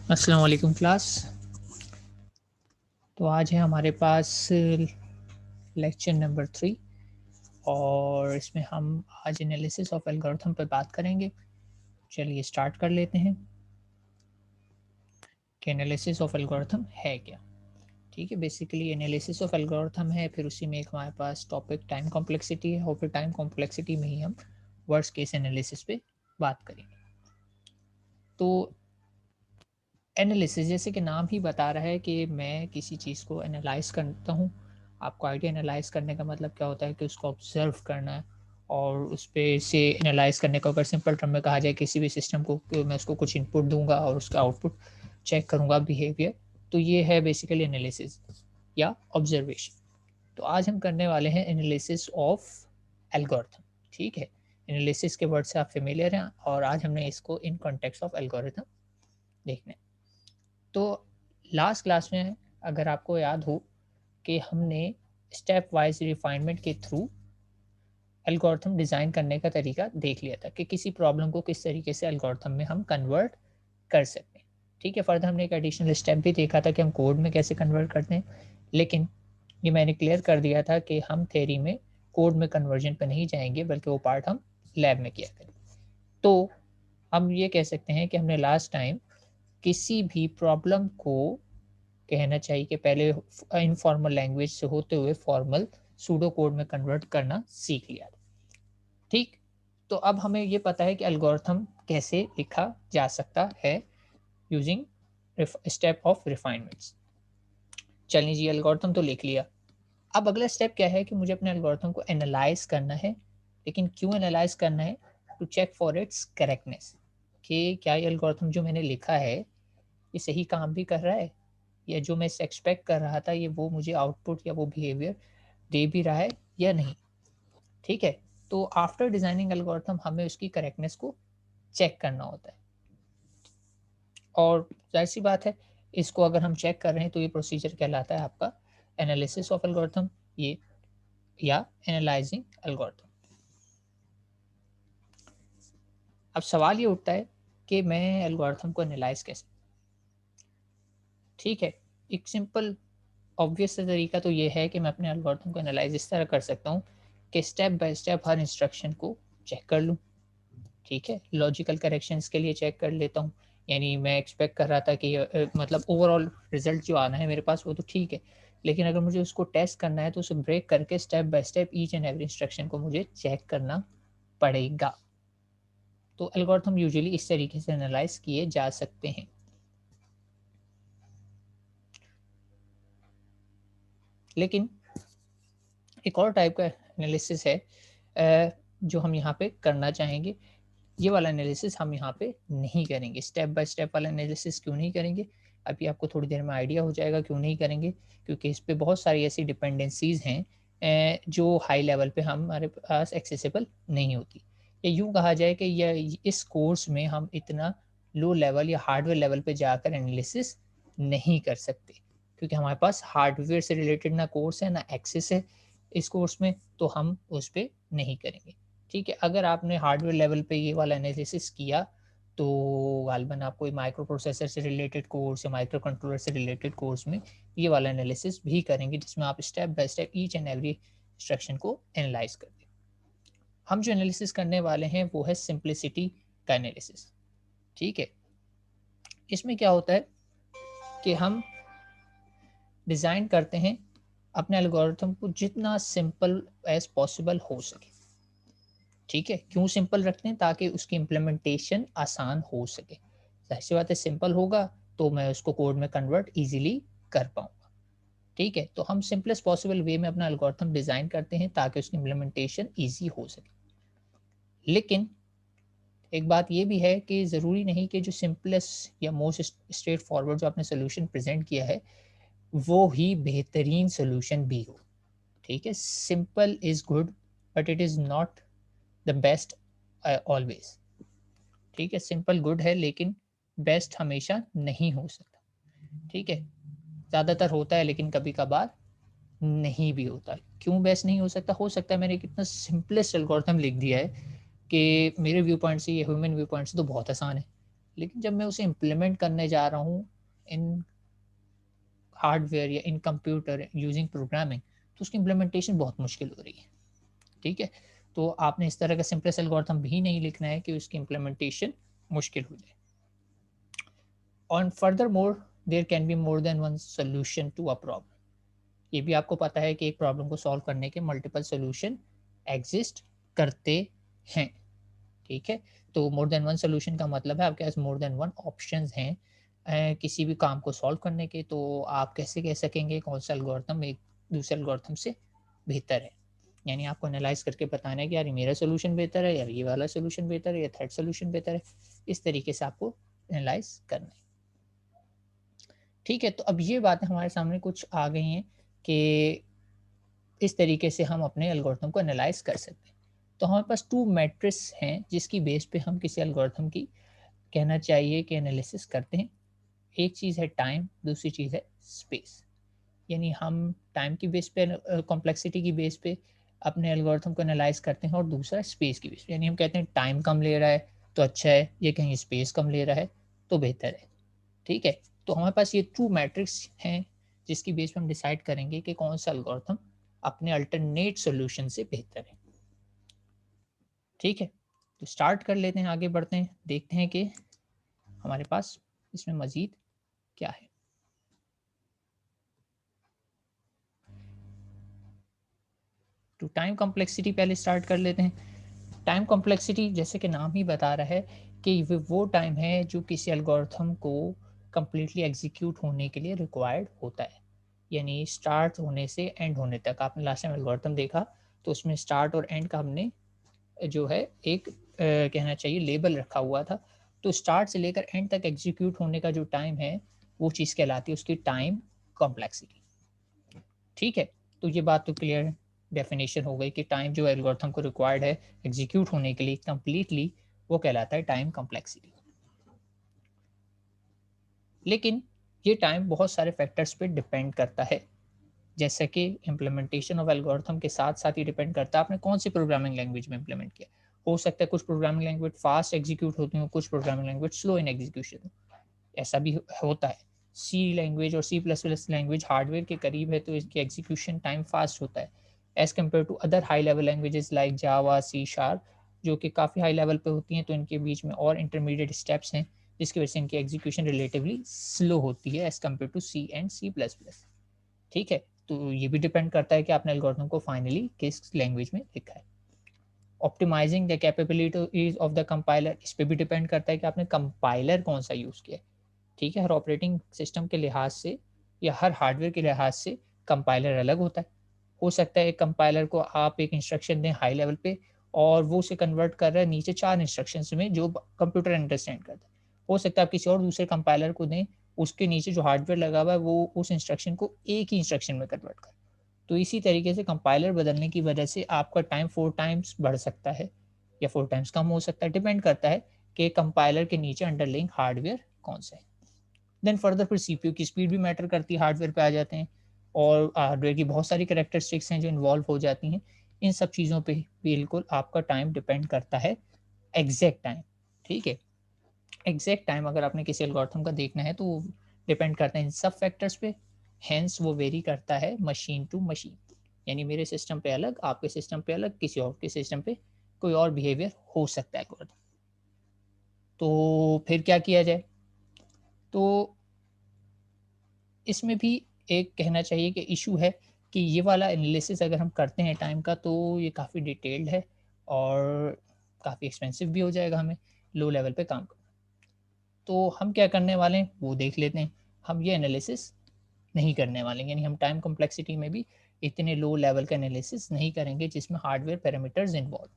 अस्सलाम वालेकुम क्लास। तो आज है हमारे पास लेक्चर नंबर 3 और इसमें हम आज एनालिसिस ऑफ एल्गोरिथम पर बात करेंगे। चलिए स्टार्ट कर लेते हैं कि एनालिसिस ऑफ एल्गोरिथम है क्या। ठीक है, बेसिकली एनालिसिस ऑफ एल्गोरिथम है, फिर उसी में एक हमारे पास टॉपिक टाइम कॉम्प्लेक्सिटी है और फिर टाइम कॉम्प्लेक्सिटी में ही हम वर्स्ट केस एनालिसिस पे बात करेंगे। तो एनालिसिस जैसे कि नाम ही बता रहा है कि मैं किसी चीज़ को एनालाइज करता हूँ। आपको आइडिया एनालाइज करने का मतलब क्या होता है कि उसको ऑब्जर्व करना है और उस पे से एनालाइज करने को अगर सिंपल टर्म में कहा जाए किसी भी सिस्टम को कि मैं उसको कुछ इनपुट दूंगा और उसका आउटपुट चेक करूंगा बिहेवियर। तो ये है बेसिकली एनालिसिस या ऑब्जर्वेशन। तो आज हम करने वाले हैं एनालिसिस ऑफ एल्गोरिथम। ठीक है, एनालिसिस के वर्ड से आप फेमिलियर हैं और आज हमने इसको इन कॉन्टेक्स्ट ऑफ एल्गोरिथम देखना है। तो लास्ट क्लास में अगर आपको याद हो कि हमने स्टेप वाइज रिफाइनमेंट के थ्रू एल्गोरिथम डिज़ाइन करने का तरीका देख लिया था कि किसी प्रॉब्लम को किस तरीके से एल्गोरिथम में हम कन्वर्ट कर सकते हैं। ठीक है, फर्दर हमने एक एडिशनल स्टेप भी देखा था कि हम कोड में कैसे कन्वर्ट करते हैं, लेकिन ये मैंने क्लियर कर दिया था कि हम थ्योरी में कोड में कन्वर्जन पर नहीं जाएंगे बल्कि वो पार्ट हम लैब में किया करेंगे। तो हम ये कह सकते हैं कि हमने लास्ट टाइम किसी भी प्रॉब्लम को कहना चाहिए कि पहले इनफॉर्मल लैंग्वेज से होते हुए फॉर्मल सूडो कोड में कन्वर्ट करना सीख लिया था। ठीक, तो अब हमें ये पता है कि एल्गोरिथम कैसे लिखा जा सकता है यूजिंग स्टेप ऑफ रिफाइनमेंट्स। चलिए जी, एल्गोरिथम तो लिख लिया। अब अगला स्टेप क्या है कि मुझे अपने एल्गोरिथम को एनालाइज करना है। लेकिन क्यों एनालाइज करना है? To check for its correctness, कि क्या ये एल्गोरिथम जो मैंने लिखा है ये सही काम भी कर रहा है या जो मैं इससे एक्सपेक्ट कर रहा था ये वो मुझे आउटपुट या वो बिहेवियर दे भी रहा है या नहीं। ठीक है, तो आफ्टर डिजाइनिंग एल्गोरिथम हमें उसकी करेक्टनेस को चेक करना होता है और जाहिर सी बात है इसको अगर हम चेक कर रहे हैं तो ये प्रोसीजर कहलाता है आपका एनालिसिस ऑफ एल्गोरिथम ये या एनालाइजिंग एल्गोरिथम। अब सवाल ये उठता है कि मैं एल्गोरिथम को एनालाइज कैसे। ठीक है, एक सिंपल ऑब्वियस सा तरीका तो ये है कि मैं अपने एल्गोरिथम को एनालाइज इस तरह कर सकता हूँ कि step by step her instruction को चेक कर लूँ। ठीक है, लॉजिकल करेक्शंस के लिए चेक कर लेता हूँ। यानी मैं एक्सपेक्ट कर रहा था कि मतलब ओवरऑल रिजल्ट जो आना है मेरे पास वो तो ठीक है, लेकिन अगर मुझे उसको टेस्ट करना है तो उसे ब्रेक करके step by step each and every instruction को मुझे चेक करना पड़ेगा। तो एल्गोरिथम यूजुअली इस तरीके से एनालाइज किए जा सकते हैं। लेकिन एक और टाइप का एनालिसिस है जो हम यहाँ पे करना चाहेंगे। ये वाला एनालिसिस हम यहाँ पे नहीं करेंगे। स्टेप बाय स्टेप वाला एनालिसिस क्यों नहीं करेंगे, अभी आपको थोड़ी देर में आइडिया हो जाएगा क्यों नहीं करेंगे। क्योंकि इस पे बहुत सारी ऐसी डिपेंडेंसीज हैं जो हाई लेवल पे हमारे पास एक्सेसिबल नहीं होती। या यूँ कहा जाए कि यह इस कोर्स में हम इतना लो लेवल या हार्डवेयर लेवल पे जाकर एनालिसिस नहीं कर सकते, क्योंकि हमारे पास हार्डवेयर से रिलेटेड ना कोर्स है ना एक्सेस है इस कोर्स में, तो हम उस पे नहीं करेंगे। ठीक है, अगर आपने हार्डवेयर लेवल पे ये वाला एनालिसिस किया तो गालिबन आप कोई माइक्रो प्रोसेसर से रिलेटेड कोर्स या माइक्रो कंट्रोलर से रिलेटेड कोर्स में ये वाला एनालिसिस भी करेंगे जिसमें आप step by step each and every instruction को एनालाइज करते हैं। हम जो एनालिसिस करने वाले हैं वो है सिंप्लिसिटी का एनालिसिस। ठीक है, इसमें क्या होता है कि हम डिज़ाइन करते हैं अपने एल्गोरिथम को जितना सिंपल एज पॉसिबल हो सके। ठीक है, क्यों सिंपल रखते हैं? ताकि उसकी इम्प्लीमेंटेशन आसान हो सके। ज़ाहिर सी बात है सिंपल होगा तो मैं उसको कोड में कन्वर्ट ईज़िली कर पाऊँगा। ठीक है, तो हम सिंपलेस्ट पॉसिबल वे में अपना एल्गोरिथम डिज़ाइन करते हैं ताकि उसकी इम्प्लीमेंटेशन ईज़ी हो सके। लेकिन एक बात ये भी है कि ज़रूरी नहीं कि जो सिंपलेस्ट या मोस्ट स्ट्रेट फॉरवर्ड जो आपने सॉल्यूशन प्रेज़ेंट किया है, वो ही बेहतरीन सॉल्यूशन भी हो। ठीक है, simple is good but it is not the best always. ठीक है, सिंपल गुड है लेकिन बेस्ट हमेशा नहीं हो सकता। ठीक है, ज़्यादातर होता है लेकिन कभी-कभार नहीं भी होता है। क्यों बेस्ट नहीं हो सकता? हो सकता है मैंने एक इतना सिंपलेस्ट एल्गोरिथम लिख दिया है कि मेरे व्यू पॉइंट से, ये ह्यूमन व्यू पॉइंट से तो बहुत आसान है, लेकिन जब मैं उसे इम्प्लीमेंट करने जा रहा हूँ इन हार्डवेयर या इन कंप्यूटर यूजिंग प्रोग्रामिंग, तो उसकी इम्प्लीमेंटेशन बहुत मुश्किल हो रही है। ठीक है? तो आपने इस तरह का सिंपलेस्ट एल्गोरिथम भी नहीं लिखना है कि उसकी इम्प्लीमेंटेशन मुश्किल हो जाए। और furthermore there can be more than one solution to a problem. ये भी आपको पता है कि एक प्रॉब्लम को सॉल्व करने के मल्टीपल सॉल्यूशन एग्जिस्ट करते हैं। ठीक है? तो मोर देन वन सॉल्यूशन का मतलब है आपके पास मोर देन वन ऑप्शंस हैं किसी भी काम को सॉल्व करने के। तो आप कैसे कह सकेंगे कौन सा एल्गोरिथम एक दूसरे एल्गोरिथम से बेहतर है? यानी आपको एनालाइज करके बताना है कि यार ये मेरा सॉल्यूशन बेहतर है, यार ये वाला सॉल्यूशन बेहतर है, या थर्ड सॉल्यूशन बेहतर है। इस तरीके से आपको एनालाइज करना है। ठीक है? तो अब ये बातें हमारे सामने कुछ आ गई हैं कि इस तरीके से हम अपने एल्गोरिथम को एनालाइज कर सकते हैं। तो हमारे पास 2 मैट्रिक्स हैं जिसकी बेस पे हम किसी एल्गोरिथम की कहना चाहिए कि एनालिसिस करते हैं। एक चीज़ है टाइम, दूसरी चीज़ है स्पेस। यानी हम टाइम की बेस पे कॉम्प्लेक्सिटी की बेस पे अपने एल्गोरिथम को एनालाइज करते हैं, और दूसरा स्पेस की बेस पे। यानी हम कहते हैं टाइम कम ले रहा है तो अच्छा है, ये कहीं स्पेस कम ले रहा है तो बेहतर है। ठीक है? तो हमारे पास ये 2 मैट्रिक्स हैं जिसकी बेस पे हम डिसाइड करेंगे कि कौन सा एल्गोरिथम अपने अल्टरनेट सॉल्यूशन से बेहतर है। ठीक है? तो स्टार्ट कर लेते हैं, आगे बढ़ते हैं, देखते हैं कि हमारे पास इसमें मज़ीद क्या है। तो टाइम कॉम्प्लेक्सिटी पहले स्टार्ट कर लेते हैं। टाइम कॉम्प्लेक्सिटी जैसे कि नाम ही बता रहा है कि वो टाइम है जो किसी एल्गोरिथम को कंप्लीटली एग्जीक्यूट होने के लिए रिक्वायर्ड होता है। यानी स्टार्ट होने से एंड होने तक। आपने लास्ट टाइम एल्गोरिथम देखा तो उसमें स्टार्ट और एंड का हमने जो है एक कहना चाहिए लेबल रखा हुआ था। तो स्टार्ट से लेकर एंड तक एग्जीक्यूट होने का जो टाइम है वो चीज़ कहलाती है उसकी टाइम कॉम्प्लेक्सिटी। ठीक है? तो ये बात तो क्लियर डेफिनेशन हो गई कि टाइम जो एल्गोरिथम को रिक्वायर्ड है एग्जीक्यूट होने के लिए कंप्लीटली, वो कहलाता है टाइम कॉम्प्लेक्सिटी। लेकिन ये टाइम बहुत सारे फैक्टर्स पे डिपेंड करता है। जैसे कि इम्प्लीमेंटेशन ऑफ एल्गोरिथम के साथ साथ ही डिपेंड करता है आपने कौन सी प्रोग्रामिंग लैंग्वेज में इम्प्लीमेंट किया। हो सकता है कुछ प्रोग्रामिंग लैंग्वेज फास्ट एग्जीक्यूट होती हो, कुछ programming language slow in execution हो। ऐसा भी होता है। सी लैंग्वेज और C plus plus language hardware के करीब है तो इसकी एग्जीक्यूशन टाइम फास्ट होता है as compared to other high level languages like Java, C sharp, जो कि काफ़ी हाई लेवल पे होती हैं। तो इनके बीच में और इंटरमीडिएट स्टेप्स हैं जिसकी वजह से इनकी एग्जीक्यूशन रिलेटिवली स्लो होती है as compared to C and C plus plus. ठीक है? तो ये भी डिपेंड करता है कि आपने एल्गोरिथम को फाइनली किस लैंग्वेज में लिखा है। Optimizing the capabilities of the compiler, इस पे भी डिपेंड करता है कि आपने कंपाइलर कौन सा यूज़ किया है। ठीक है? हर ऑपरेटिंग सिस्टम के लिहाज से या हर हार्डवेयर के लिहाज से कंपाइलर अलग होता है। हो सकता है एक कंपाइलर को आप एक इंस्ट्रक्शन दें हाई लेवल पे और वो उसे कन्वर्ट कर रहा है नीचे 4 इंस्ट्रक्शंस में जो कंप्यूटर अंडरस्टैंड करता है। हो सकता है आप किसी और दूसरे कंपाइलर को दें, उसके नीचे जो हार्डवेयर लगा हुआ है वो उस इंस्ट्रक्शन को एक ही इंस्ट्रक्शन में कन्वर्ट करे। तो इसी तरीके से कंपाइलर बदलने की वजह से आपका टाइम 4 टाइम्स बढ़ सकता है या 4 टाइम्स कम हो सकता है, डिपेंड करता है कि कंपाइलर के नीचे अंडरलाइंग हार्डवेयर कौन सा है। देन फर्दर फिर सीपीयू की स्पीड भी मैटर करती है, हार्डवेयर पे आ जाते हैं, और हार्डवेयर की बहुत सारी कैरेक्टरिस्टिक्स हैं जो इन्वॉल्व हो जाती हैं। इन सब चीज़ों पे बिल्कुल आपका टाइम डिपेंड करता है, एग्जैक्ट टाइम। ठीक है? एग्जैक्ट टाइम अगर आपने किसी एल्गोरिथम का देखना है तो डिपेंड करता है इन सब फैक्टर्स पे। हेंस वो वेरी करता है मशीन टू मशीन। यानी मेरे सिस्टम पे अलग, आपके सिस्टम पे अलग, किसी और के सिस्टम पे कोई और बिहेवियर हो सकता है एल्गोरिथम। तो फिर क्या किया जाए? तो इसमें भी एक कहना चाहिए कि इशू है कि ये वाला एनालिसिस अगर हम करते हैं टाइम का तो ये काफ़ी डिटेल्ड है और काफ़ी एक्सपेंसिव भी हो जाएगा हमें लो लेवल पे काम करना। तो हम क्या करने वाले हैं वो देख लेते हैं। हम ये एनालिसिस नहीं करने वाले हैं, यानी हम टाइम कॉम्प्लेक्सिटी में भी इतने लो लेवल का एनालिसिस नहीं करेंगे जिसमें हार्डवेयर पैरामीटर्स इन्वॉल्व।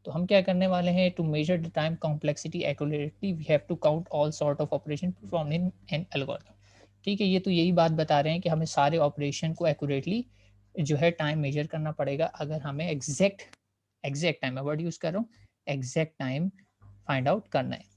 तो हम क्या करने वाले हैं, to measure the time complexity accurately we have to count all sort of operation perform in an algorithm. ठीक है? ये तो यही बात बता रहे हैं कि हमें सारे ऑपरेशन को एक्यूरेटली जो है टाइम मेजर करना पड़ेगा अगर हमें एग्जैक्ट एग्जैक्ट टाइम, मैं वर्ड यूज कर रहा हूँ, एग्जैक्ट टाइम फाइंड आउट करना है।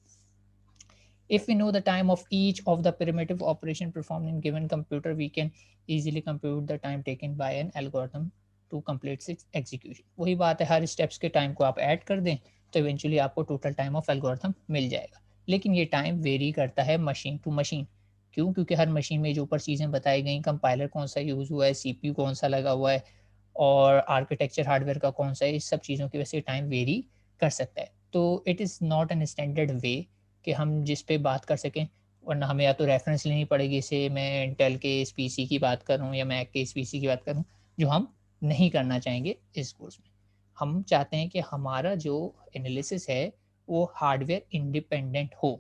If we know the time of each of the primitive operation performed in given computer, we can easily compute the time taken by an algorithm to complete its execution. वही बात है, हर steps के time को आप add कर दें तो eventually आपको टोटल टाइम ऑफ एल्गोरिथम मिल जाएगा। लेकिन ये टाइम वेरी करता है मशीन टू मशीन। क्यों? क्योंकि हर मशीन में जो ऊपर चीज़ें बताई गई, कंपाइलर कौन-सा यूज़ हुआ है, सीपीयू कौन-सा लगा हुआ है और आर्किटेक्चर हार्डवेयर का कौन-सा है, इस सब चीज़ों की वजह से टाइम वेरी कर सकता है। तो it is not an standard वे कि हम जिस पे बात कर सकें, वरना हमें या तो रेफ़रेंस लेनी पड़ेगी, जैसे मैं इंटेल के इस पीसी की बात कर रहा हूँ या मैक के इस पीसी की बात कर रहा हूँ, जो हम नहीं करना चाहेंगे इस कोर्स में। हम चाहते हैं कि हमारा जो एनालिसिस है, वो हार्डवेयर इंडिपेंडेंट हो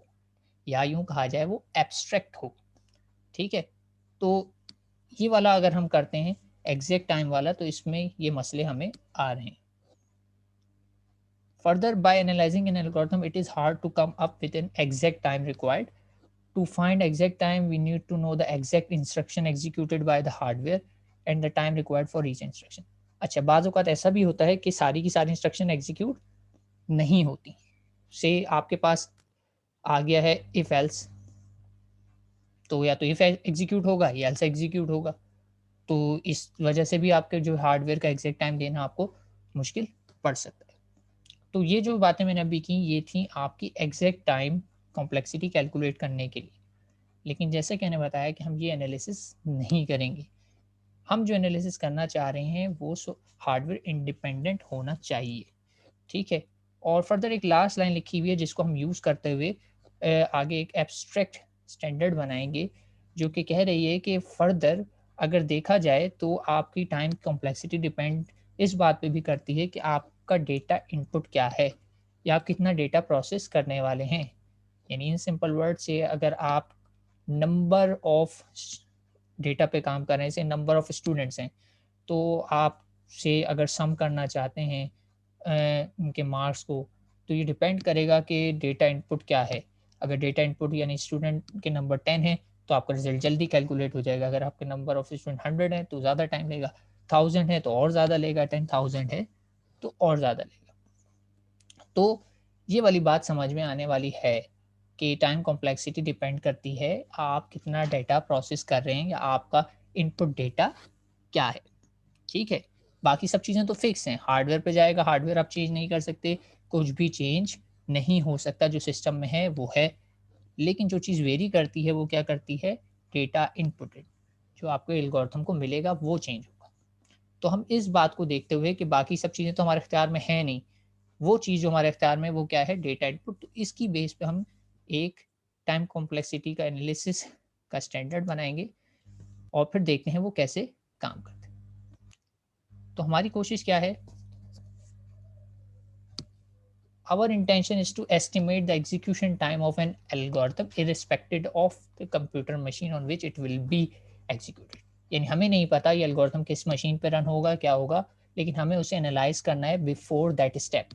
या यूँ कहा जाए वो एब्स्ट्रैक्ट हो, ठीक है? तो ये वाला अगर हम करते हैं एग्ज़ैक्ट टाइम वाला, तो इसमें ये मसले हमें आ रहे हैं। Further, by analyzing an algorithm, it is hard to come up with an exact time required. To find exact time, we need to know the exact instruction executed by the hardware and the time required for each instruction. अच्छा, बाज़ औक़ात ऐसा भी होता है कि सारी की सारी इंस्ट्रक्शन एग्ज़ीक्यूट नहीं होती। से आपके पास आ गया है इफ एल्स, तो या तो इफ एग्ज़ीक्यूट होगा या एल्स एग्ज़ीक्यूट होगा। तो इस वजह से भी आपके जो हार्डवेयर का एग्ज़ैक्ट टाइम देना आपको मुश्किल पड़ सकता है। तो ये जो बातें मैंने अभी की, ये थी आपकी एग्ज़ैक्ट टाइम कॉम्प्लेक्सिटी कैलकुलेट करने के लिए। लेकिन जैसे कि मैंने बताया कि हम ये एनालिसिस नहीं करेंगे। हम जो एनालिसिस करना चाह रहे हैं वो हार्डवेयर इंडिपेंडेंट होना चाहिए, ठीक है? और फर्दर एक लास्ट लाइन लिखी हुई है जिसको हम यूज़ करते हुए आगे एक एब्स्ट्रैक्ट स्टैंडर्ड बनाएँगे, जो कि कह रही है कि फर्दर अगर देखा जाए तो आपकी टाइम कॉम्प्लेक्सिटी डिपेंड इस बात पे भी करती है कि आपका डेटा इनपुट क्या है या आप कितना डेटा प्रोसेस करने वाले हैं। यानी इन सिंपल वर्ड से अगर आप नंबर ऑफ डेटा पे काम कर रहे हैं, जैसे नंबर ऑफ स्टूडेंट्स हैं, तो आप से अगर सम करना चाहते हैं उनके मार्क्स को, तो ये डिपेंड करेगा कि डेटा इनपुट क्या है। अगर डेटा इनपुट यानी स्टूडेंट के नंबर 10 है, तो आपका रिज़ल्ट जल्दी कैलकुलेट हो जाएगा। अगर आपके नंबर ऑफ स्टूडेंट 100 है, तो ज़्यादा टाइम लेगा। 1000 है, तो और ज़्यादा लेगा। 10,000 है, तो और ज़्यादा लेगा। तो ये वाली बात समझ में आने वाली है कि टाइम कॉम्प्लेक्सिटी डिपेंड करती है आप कितना डेटा प्रोसेस कर रहे हैं या आपका इनपुट डेटा क्या है, ठीक है? बाकी सब चीज़ें तो फिक्स हैं, हार्डवेयर पे जाएगा, हार्डवेयर आप चेंज नहीं कर सकते, कुछ भी चेंज नहीं हो सकता, जो सिस्टम में है वो है। लेकिन जो चीज़ वेरी करती है वो क्या करती है? डेटा इनपुटेड, जो आपको एल्गोरिथम को मिलेगा वो चेंज होगा। तो हम इस बात को देखते हुए कि बाकी सब चीज़ें तो हमारे इख्तियार में है नहीं, वो चीज़ जो हमारे इख्तियार में है वो क्या है? Data input. तो इसकी बेस पे हम एक टाइम कॉम्प्लेक्सिटी का एनालिसिस का स्टैंडर्ड बनाएँगे और फिर देखते हैं वो कैसे काम करता है। तो हमारी कोशिश क्या है? Our intention is to estimate the execution time of an algorithm irrespective of the computer machine on which it will be executed. यानी हमें नहीं पता ये एल्गोरिथम किस मशीन पे रन होगा, क्या होगा, लेकिन हमें उसे एनालाइज़ करना है बिफोर दैट स्टेप।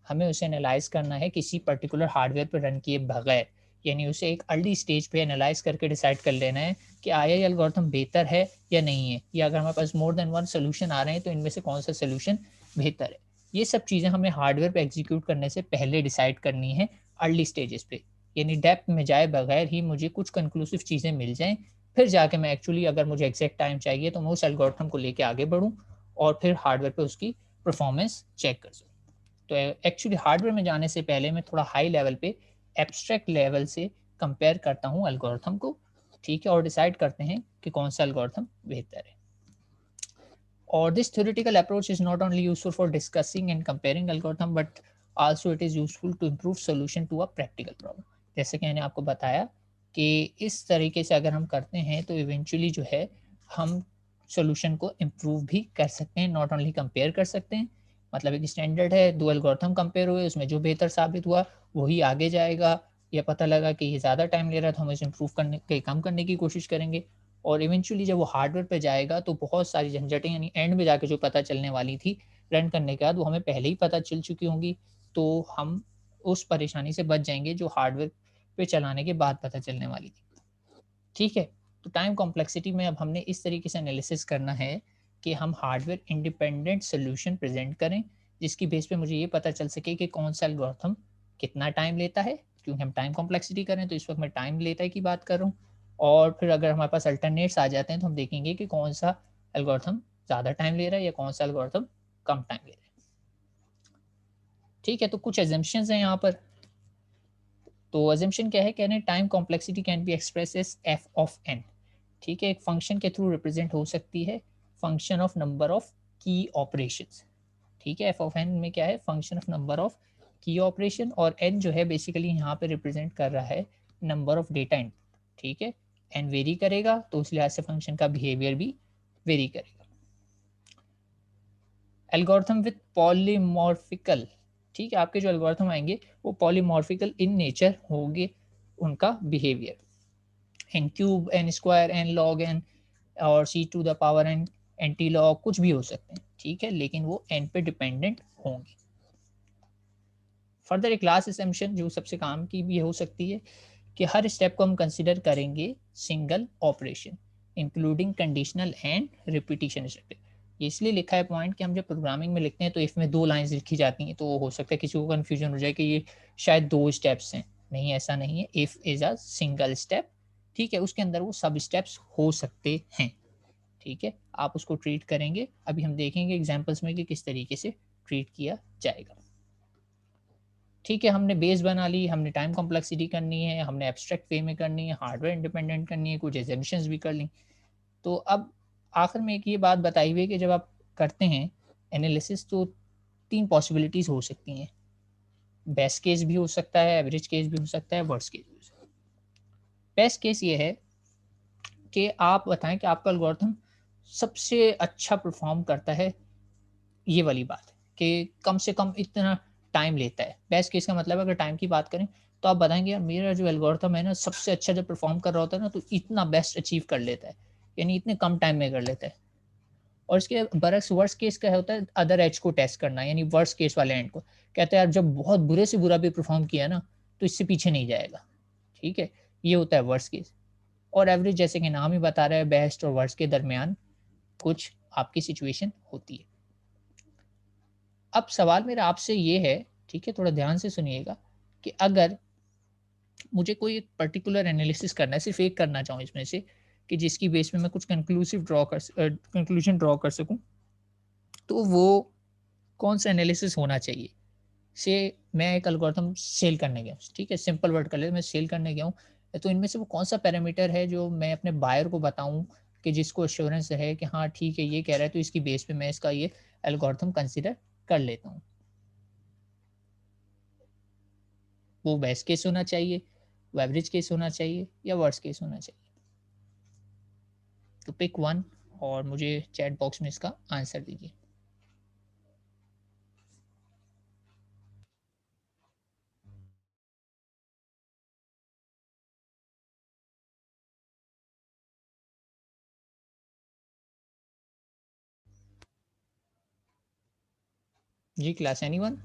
हमें उसे एनालाइज़ करना है किसी पर्टिकुलर हार्डवेयर पे रन किए बगैर। यानी उसे एक अर्ली स्टेज पे एनालाइज़ करके डिसाइड कर लेना है कि आया ये एल्गोरिथम बेहतर है या नहीं है, या अगर हमारे पास मोर देन वन सॉल्यूशन आ रहे हैं तो इनमें से कौन सा सॉल्यूशन बेहतर है। ये सब चीज़ें हमें हार्डवेयर पे एग्जीक्यूट करने से पहले डिसाइड करनी है अर्ली स्टेजेस पे। यानी डेप्थ में जाए बगैर ही मुझे कुछ कंक्लूसिव चीज़ें मिल जाएँ, फिर जाके मैं एक्चुअली अगर मुझे एग्ज़ैक्ट टाइम चाहिए तो मैं उस एल्गोरिथम को लेके आगे बढ़ूँ और फिर हार्डवेयर पे उसकी परफॉर्मेंस चेक कर सकूँ। तो एक्चुअली हार्डवेयर में जाने से पहले मैं थोड़ा हाई लेवल पे एब्स्ट्रैक्ट लेवल से कंपेयर करता हूँ एल्गोरिथम को, ठीक है? और डिसाइड करते हैं कि कौन सा एल्गोरिथम बेहतर है। और this theoretical approach is not only useful for discussing and comparing algorithm but also it is useful to improve solution to a practical problem. जैसे कि मैंने आपको बताया कि इस तरीके से अगर हम करते हैं तो इवेंचुअली जो है हम सॉल्यूशन को इम्प्रूव भी कर सकते हैं, नॉट ओनली कंपेयर कर सकते हैं। मतलब एक स्टैंडर्ड है, दो एल्गोरिथम कंपेयर हुए, उसमें जो बेहतर साबित हुआ वही आगे जाएगा। या पता लगा कि ये ज़्यादा टाइम ले रहा है तो हम इसे इम्प्रूव करने के कम करने की कोशिश करेंगे। और इवेंचुअली जब वो हार्डवेयर पे जाएगा तो बहुत सारी झंझटें, यानी एंड में जाके जो पता चलने वाली थी रन करने के बाद, वो हमें पहले ही पता चल चुकी होंगी। तो हम उस परेशानी से बच जाएँगे जो हार्डवेयर पे चलाने के बाद पता चलने वाली थी। ठीक है? तो टाइम कॉम्प्लेक्सिटी में अब हमने इस तरीके से एनालिसिस करना है कि हम हार्डवेयर इंडिपेंडेंट सॉल्यूशन प्रेज़ेंट करें, जिसकी बेस पे मुझे ये पता चल सके कि कौन-सा एल्गोरिथम कितना टाइम लेता है, क्योंकि हम टाइम कॉम्प्लेक्सिटी कर रहे हैं तो इस वक़्त मैं टाइम लेता है की बात कर रहा हूँ। और फिर अगर हमारे पास अल्टरनेट्स आ जाते हैं तो हम देखेंगे कि कौन-सा एल्गोरिथम ज़्यादा टाइम ले रहा है या कौन-सा एल्गोरिथम कम टाइम ले रहा है। ठीक है? तो कुछ असम्पशन्स हैं यहाँ पर। तो अजम्पशन क्या है, कहने time complexity can be express as f of n, ठीक है, एक फंक्शन के थ्रू रिप्रेजेंट हो सकती है, फंक्शन ऑफ नंबर ऑफ की ऑपरेशंस, ठीक है, एफ ऑफ एन में क्या है, फंक्शन ऑफ नंबर ऑफ की ऑपरेशन, और एन जो है बेसिकली यहाँ पे रिप्रेजेंट कर रहा है नंबर ऑफ डेटा इनपुट, ठीक है, एन वेरी करेगा तो उस लिहाज से फंक्शन का बिहेवियर भी वेरी करेगा। एल्गोरिथम विथ पॉलीमॉर्फिकल, ठीक है, आपके जो एल्गोरिथम आएंगे वो पॉलीमॉर्फिकल इन नेचर होंगे, उनका behaviour n cube, n square, n log n, और c to the power n, anti log, कुछ भी हो सकते हैं, ठीक है, लेकिन वो एन पे डिपेंडेंट होंगे। फर्दर एक क्लास असम्पशन जो सबसे काम की भी हो सकती है कि हर स्टेप को हम कंसिडर करेंगे single operation including conditional and repetition step. ये इसलिए लिखा है पॉइंट कि हम जब प्रोग्रामिंग में लिखते हैं तो इफ में 2 लाइंस लिखी जाती हैं तो हो सकता है किसी को कंफ्यूजन हो जाए कि ये शायद 2 स्टेप्स हैं। नहीं, ऐसा नहीं है, if is a single step, ठीक है, उसके अंदर वो सब स्टेप्स हो सकते हैं, ठीक है, आप उसको ट्रीट करेंगे। अभी हम देखेंगे एग्जाम्पल्स में कि किस तरीके से ट्रीट किया जाएगा। ठीक है, हमने बेस बना ली, हमने टाइम कॉम्प्लेक्सिटी करनी है, हमने एब्स्ट्रैक्ट वे में करनी है, हार्डवेयर इंडिपेंडेंट करनी है, कुछ एग्जाम्पशंस भी कर ली। तो अब आखिर में एक ये बात बताई हुई है कि जब आप करते हैं एनालिसिस तो 3 पॉसिबिलिटीज़ हो सकती हैं, बेस्ट केस भी हो सकता है, एवरेज केस भी हो सकता है, वर्स्ट केस भी हो सकता है। बेस्ट केस ये है कि आप बताएं कि आपका एल्गोरिथम सबसे अच्छा परफॉर्म करता है, ये वाली बात कि कम से कम इतना टाइम लेता है। बेस्ट केस का मतलब अगर टाइम की बात करें तो आप बताएँगे यार मेरा जो एल्गोरिथम है ना सबसे अच्छा जब परफॉर्म कर रहा होता है ना तो इतना बेस्ट अचीव कर लेता है, यानी इतने कम टाइम में कर लेता है। और इसके बरक्स वर्स्ट केस क्या होता है, अदर एज को टेस्ट करना, यानी वर्स्ट केस वाले एंड को। कहते हैं यार जब बहुत बुरे से बुरा भी परफॉर्म किया ना तो इससे पीछे नहीं जाएगा, ठीक है? ये होता है वर्स्ट केस। और एवरेज जैसे कि नाम ही बता रहा है, बेस्ट और वर्स्ट के दरमियान कुछ आपकी सिचुएशन होती है। अब सवाल मेरा आपसे ये है, ठीक है, थोड़ा ध्यान से सुनिएगा, कि अगर मुझे कोई एक पर्टिकुलर एनालिसिस करना है, सिर्फ एक करना चाहूँ इसमें से, कि जिसकी बेस पे मैं कुछ कंक्लूजन ड्रॉ कर सकूँ, तो वो कौन सा एनालिसिस होना चाहिए? से मैं एक एल्गोरिथम सेल करने गया हूँ, ठीक है, सिंपल वर्ड कर लेते हैं, मैं सेल करने गया हूँ, तो इनमें से वो कौन सा पैरामीटर है जो मैं अपने बायर को बताऊँ कि जिसको एश्योरेंस है कि हाँ ठीक है ये कह रहा है तो इसकी बेस पे मैं इसका ये एल्गोरिथम कंसिडर कर लेता हूँ। वो बेस्ट केस होना चाहिए, वो एवरेज केस होना चाहिए, या वर्स्ट केस होना चाहिए? तो पिक वन और मुझे चैट बॉक्स में इसका आंसर दीजिए। जी क्लास, एनीवन?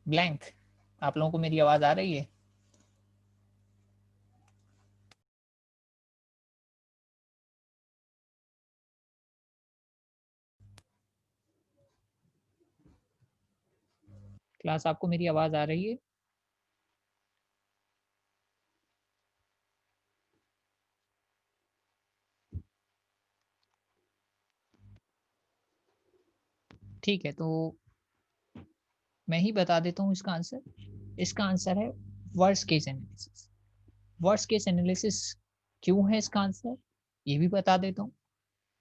ब्लैंक? आप लोगों को मेरी आवाज आ रही है? क्लास, आपको मेरी आवाज आ रही है? ठीक है, तो मैं ही बता देता हूँ इसका आंसर। इसका आंसर है worst case analysis. Worst case analysis क्यों है इसका आंसर, ये भी बता देता हूँ।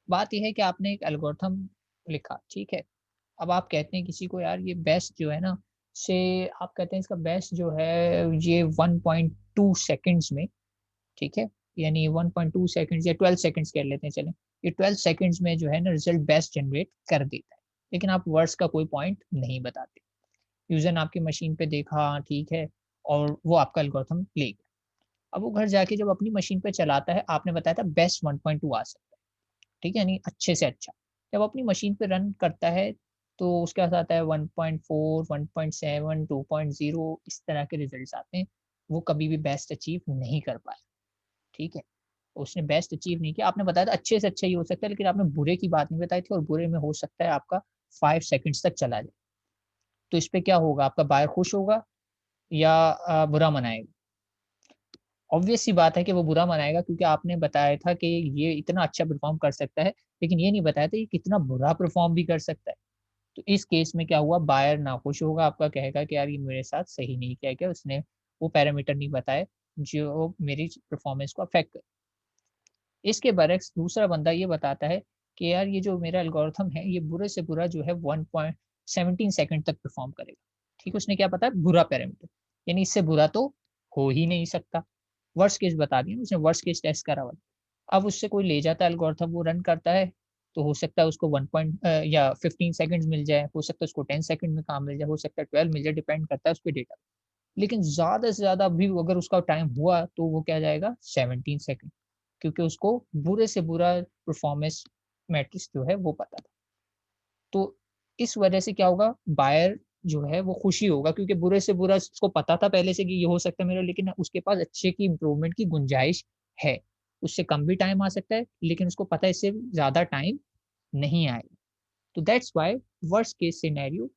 बात यह है कि आपने एक एल्गोरिथम लिखा, ठीक है, अब आप कहते हैं किसी को यार ये बेस्ट जो है ना, से आप कहते हैं इसका बेस्ट जो है ये 1.2 सेकंड्स में, ठीक है, यानी 1.2 सेकंड्स या 12 सेकंड्स कह लेते हैं चलें, ये 12 सेकंड्स में जो है ना रिजल्ट बेस्ट जनरेट कर देता है, लेकिन आप वर्ड्स का कोई पॉइंट नहीं बताते। यूजर ने आपकी मशीन पे देखा, ठीक है, और वो आपका एल्गोरिथम ले गया। अब वो घर जाके जब अपनी मशीन पे चलाता है, आपने बताया था बेस्ट 1.2 आ सकता है, ठीक है, यानी अच्छे से अच्छा। जब अपनी मशीन पे रन करता है तो उसके पास आता है 1.4, 1.7, 2.0, इस तरह के रिजल्ट्स आते हैं। वो कभी भी बेस्ट अचीव नहीं कर पाया, ठीक है, उसने बेस्ट अचीव नहीं किया। आपने बताया था अच्छे से अच्छा ही हो सकता है, लेकिन आपने बुरे की बात नहीं बताई थी, और बुरे में हो सकता है आपका 5 सेकंड्स तक चला जाए। तो इस पे क्या होगा, आपका बायर खुश होगा या बुरा मनाएगा? ऑब्वियस सी बात है कि वो बुरा मनाएगा, क्योंकि आपने बताया था कि ये इतना अच्छा परफ़ॉर्म कर सकता है, लेकिन ये नहीं बताया था ये कितना बुरा परफ़ॉर्म भी कर सकता है। तो इस केस में क्या हुआ, बायर नाखुश होगा, आपका कहेगा कि यार ये मेरे साथ सही नहीं किया क्या, उसने वो पैरामीटर नहीं बताए जो मेरी परफ़ॉर्मेंस को अफ़ेक्ट करे। इसके बरक्स दूसरा बंदा ये बताता है कि यार ये जो मेरा एल्गोरिथम है, ये बुरे से बुरा जो है 1.17 सेकंड तक परफ़ॉर्म करेगा। ठीक है, उसने क्या बताया, बुरा पैरामीटर, यानी इससे बुरा तो हो ही नहीं सकता। वर्स्ट केस बता दिया, उसने वर्स्ट केस टेस्ट करा हुआ है। अब उससे कोई ले जाता है एल्गोरिथम, वो रन करता है, तो हो सकता है उसको 15 सेकंड्स मिल जाए, हो सकता है उसको 10 सेकंड में काम मिल जाए, हो सकता है 12 मिल जाए, डिपेंड करता है उसके डेटा। लेकिन ज़्यादा से ज़्यादा भी अगर उसका टाइम हुआ तो वो क्या जाएगा, 17 सेकंड, क्योंकि उसको बुरे से बुरा परफॉर्मेंस मैट्रिक्स जो है वो पता था। तो इस वजह से क्या होगा, बायर जो है वो खुशी होगा, क्योंकि बुरे से बुरा उसको पता था पहले से कि ये हो सकता है मेरा, लेकिन उसके पास अच्छे की इम्प्रूवमेंट की गुंजाइश है। उससे कम भी टाइम आ सकता है, लेकिन उसको पता है इससे ज़्यादा टाइम नहीं आएगा। तो that's why worst case scenario